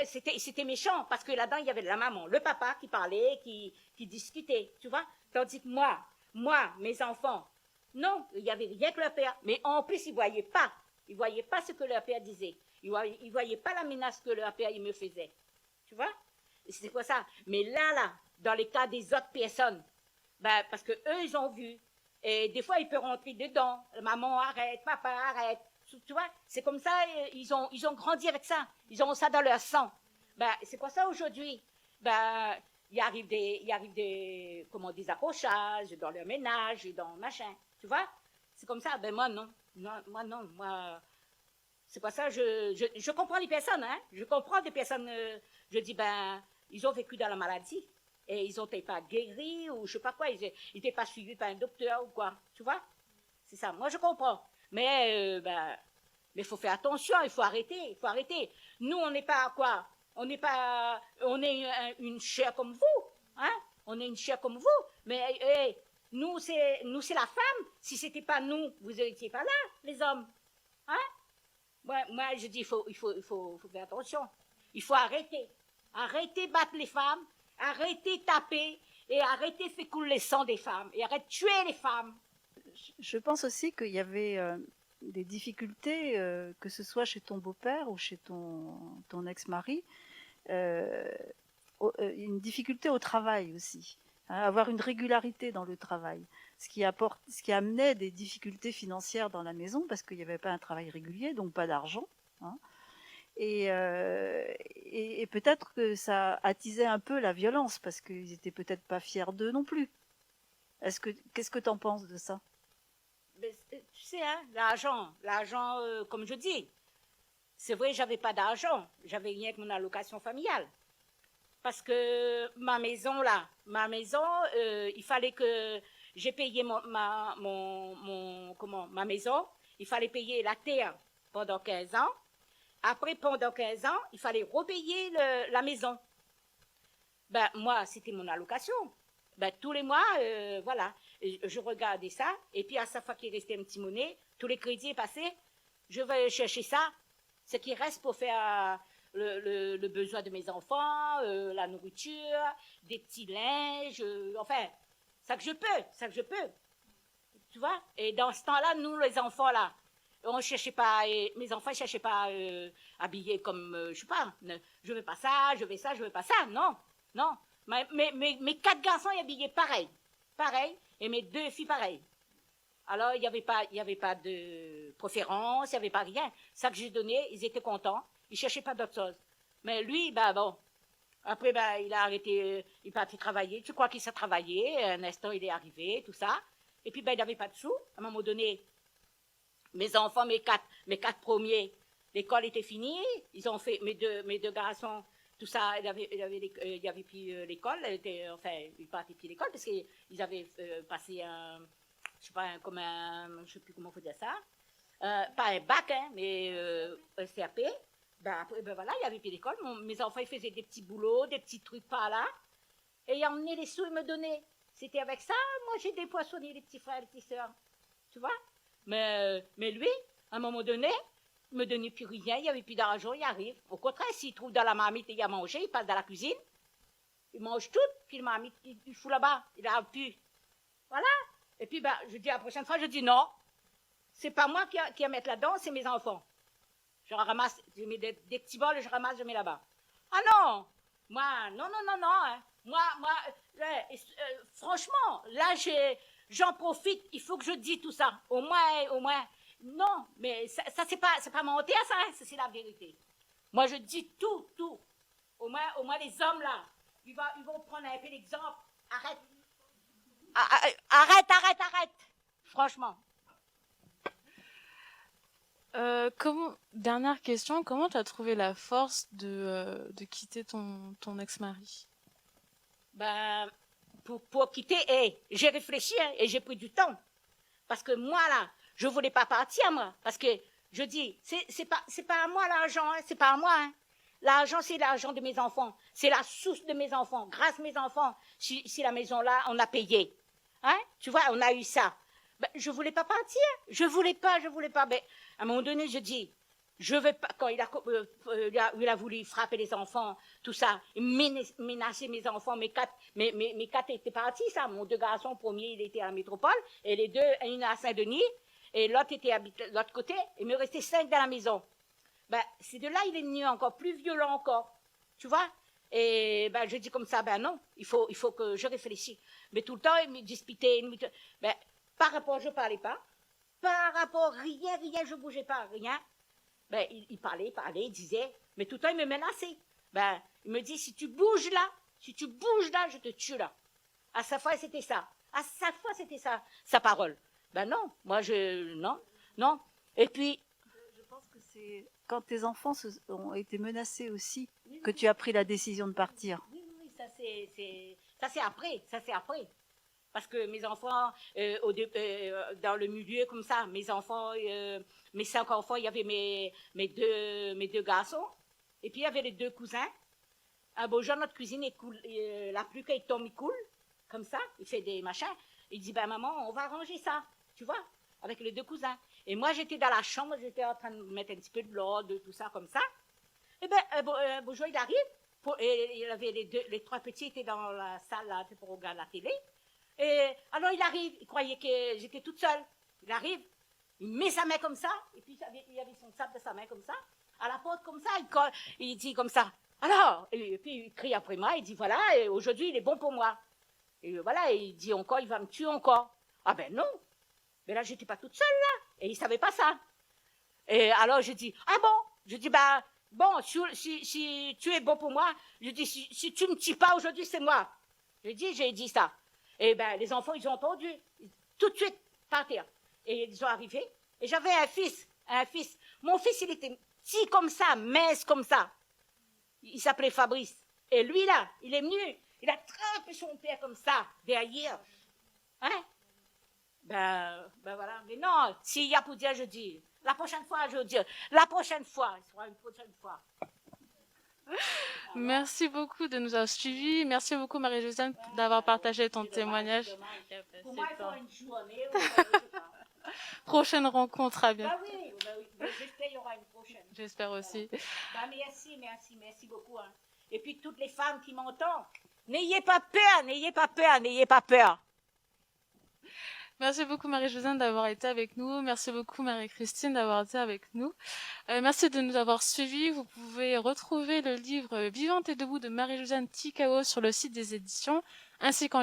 c'était méchant, parce que là-dedans, il y avait la maman, le papa qui parlait, qui discutait, tu vois? Tandis que moi, mes enfants, non, il n'y avait rien que leur père. Mais en plus, ils ne voyaient pas. Ils ne voyaient pas ce que leur père disait. Ils ne voyaient pas la menace que leur père il me faisait. Tu vois? C'est quoi ça? Mais là, dans les cas des autres personnes, parce que eux, ils ont vu. Et des fois, ils peuvent rentrer dedans. Maman, arrête, papa, arrête. Tu vois? C'est comme ça, ils ont grandi avec ça. Ils ont ça dans leur sang. C'est quoi ça aujourd'hui? Il arrive des accrochages dans leur ménage, dans machin. Tu vois? C'est comme ça. Moi, non. Moi, c'est pas ça, je comprends les personnes, je comprends des personnes, je dis, ils ont vécu dans la maladie, et ils ont été pas guéris, ou je sais pas quoi, ils n'étaient pas suivis par un docteur, ou quoi, tu vois, c'est ça, moi je comprends, mais il faut faire attention, il faut arrêter, nous on n'est pas quoi, on est une chair comme vous, on est une chair comme vous, mais nous, c'est la femme. Si c'était pas nous, vous n'étiez pas là, les hommes. Moi, je dis, il faut faire attention. Il faut arrêter. Arrêter de battre les femmes, arrêter de taper, et arrêter de faire couler le sang des femmes, et arrêter de tuer les femmes. Je pense aussi qu'il y avait des difficultés, que ce soit chez ton beau-père ou chez ton ex-mari, une difficulté au travail aussi. Avoir une régularité dans le travail, ce qui amenait des difficultés financières dans la maison parce qu'il n'y avait pas un travail régulier, donc pas d'argent. Et peut-être que ça attisait un peu la violence parce qu'ils n'étaient peut-être pas fiers d'eux non plus. Qu'est-ce que tu en penses de ça? Tu sais, l'argent, comme je dis, c'est vrai, j'avais pas d'argent, j'avais rien que mon allocation familiale. Parce que ma maison, il fallait que j'ai payé ma maison, il fallait payer la terre pendant 15 ans. Après, pendant 15 ans, il fallait repayer la maison. Moi, c'était mon allocation. Tous les mois, voilà, je regardais ça, et puis à chaque fois qu'il restait un petit monnaie, tous les crédits passés, je vais chercher ça, ce qui reste pour faire le besoin de mes enfants, la nourriture, des petits linges, enfin, ça que je peux. Tu vois? Et dans ce temps-là, nous, les enfants, là, on cherchait pas, mes enfants ne cherchaient pas habillés comme, je sais pas, je veux pas ça, je veux ça, je veux pas ça. Non, non. Mes 4 garçons, ils habillaient pareil. Pareil. Et mes 2 filles, pareil. Alors, il n'y avait pas de préférence, il n'y avait pas rien. Ça que j'ai donné, ils étaient contents. Ils ne cherchaient pas d'autre chose. Mais lui, ben bon. Après, ben, il a arrêté, il est parti travailler. Tu crois qu'il s'est travaillé. Un instant, il est arrivé, tout ça. Et puis, ben, il n'avait pas de sous. À un moment donné, mes enfants, mes quatre premiers, l'école était finie. Ils ont fait, mes deux garçons, tout ça, il avait pris l'école. Enfin, ils partaient puis l'école parce qu'ils avaient passé un, je sais pas, comme un, je sais plus comment il faut dire ça. Pas un bac, hein, mais un CAP. Ben, après, ben voilà, il avait pris l'école. Mes enfants, ils faisaient des petits boulots, des petits trucs par là. Et ils emmenaient les sous, ils me donnaient. C'était avec ça, moi, j'ai dépoissonné les petits frères et les petites sœurs. Tu vois? Mais lui, à un moment donné, il me donnait plus rien, il n'y avait plus d'argent, il arrive. Au contraire, s'il trouve dans la marmite et il a mangé, il passe dans la cuisine, il mange tout, puis le marmite, il fout là-bas, il a plus. Voilà. Et puis, ben, je dis la prochaine fois, je dis non, c'est pas moi qui a mettre là-dedans, c'est mes enfants. Je ramasse, je mets des petits bols, je ramasse, je mets là-bas. Ah non, moi, non, hein. Moi, franchement, là, j'en profite, il faut que je dise tout ça. Au moins, non, mais ça c'est pas mentir, ça, hein, c'est la vérité. Moi, je dis tout. Au moins les hommes, là, ils vont prendre un peu l'exemple. Arrête. Franchement. Dernière question, comment tu as trouvé la force de quitter ton ex-mari? Ben, pour quitter, j'ai réfléchi, hein, et j'ai pris du temps. Parce que moi, là, je voulais pas partir, moi. Parce que, je dis, c'est pas à moi l'argent, hein, c'est pas à moi, hein. L'argent, c'est l'argent de mes enfants. C'est la source de mes enfants. Grâce à mes enfants, si la maison là, on a payé. Hein? Tu vois, on a eu ça. Ben, je voulais pas partir. Je voulais pas. Ben, à un moment donné, je dis, je veux pas, quand il a voulu frapper les enfants, tout ça, menacer mes enfants, mes quatre étaient partis, ça. Mon 2 garçons, premier, il était à la métropole, et les 2, une à Saint-Denis, et l'autre était de l'autre côté, il me restait 5 dans la maison. Ben, c'est de là, il est venu encore plus violent encore. Tu vois? Et ben, je dis comme ça, ben non, il faut que je réfléchisse. Mais tout le temps, il me disputait, ben, par rapport, je parlais pas. Par rapport, rien, je bougeais pas, rien. Ben, il parlait, il disait, mais tout le temps, il me menaçait. Ben, il me dit, si tu bouges là, je te tue là. À chaque fois, c'était ça. À chaque fois, c'était ça, sa parole. Ben non, moi, non. Et puis... Je pense que c'est quand tes enfants ont été menacés aussi que tu as pris la décision de partir. Oui, ça c'est après. Parce que mes enfants, dans le milieu comme ça, mes 5 enfants, il y avait mes deux garçons, et puis il y avait les 2 cousins. Un beau jour, notre cuisine, la pluie qui tombe, il coule, comme ça, il fait des machins. Il dit, ben maman, on va arranger ça, tu vois, avec les 2 cousins. Et moi, j'étais dans la chambre, j'étais en train de mettre un petit peu de l'ordre, tout ça, comme ça. Et ben, un beau jour, il arrive, et il avait les 3 petits étaient dans la salle, là, pour regarder la télé. Et alors il arrive, il croyait que j'étais toute seule. Il arrive, il met sa main comme ça, et puis il avait son sac de sa main comme ça, à la porte comme ça, il dit comme ça. Alors, et puis il crie après moi, il dit voilà, aujourd'hui il est bon pour moi. Et voilà, il dit encore, il va me tuer encore. Ah ben non, mais là j'étais pas toute seule là, et il savait pas ça. Et alors je dis, ah bon, je dis bah bon, si tu es bon pour moi, je dis si tu me tues pas aujourd'hui c'est moi. J'ai dit ça. Et ben, les enfants, ils ont entendu, tout de suite, partir. Et ils sont arrivés. Et j'avais un fils. Mon fils, il était petit comme ça, mince comme ça. Il s'appelait Fabrice. Et lui, là, il est venu, il a attrapé son père comme ça, derrière. Hein? Ben voilà. Mais non, s'il y a pour dire, je dis, la prochaine fois, il sera une prochaine fois. Merci beaucoup de nous avoir suivis. Merci beaucoup Marie-Josiane d'avoir partagé ton témoignage. Pour moi, il faut une journée. Prochaine rencontre à bientôt. Bah oui. J'espère qu'il y aura une prochaine. J'espère aussi. Bah merci beaucoup. Hein. Et puis toutes les femmes qui m'entendent, n'ayez pas peur. Merci beaucoup Marie-Josène d'avoir été avec nous. Merci beaucoup Marie-Christine d'avoir été avec nous. Merci de nous avoir suivis. Vous pouvez retrouver le livre Vivante et debout de Marie-Josène Ticao sur le site des éditions, ainsi qu'en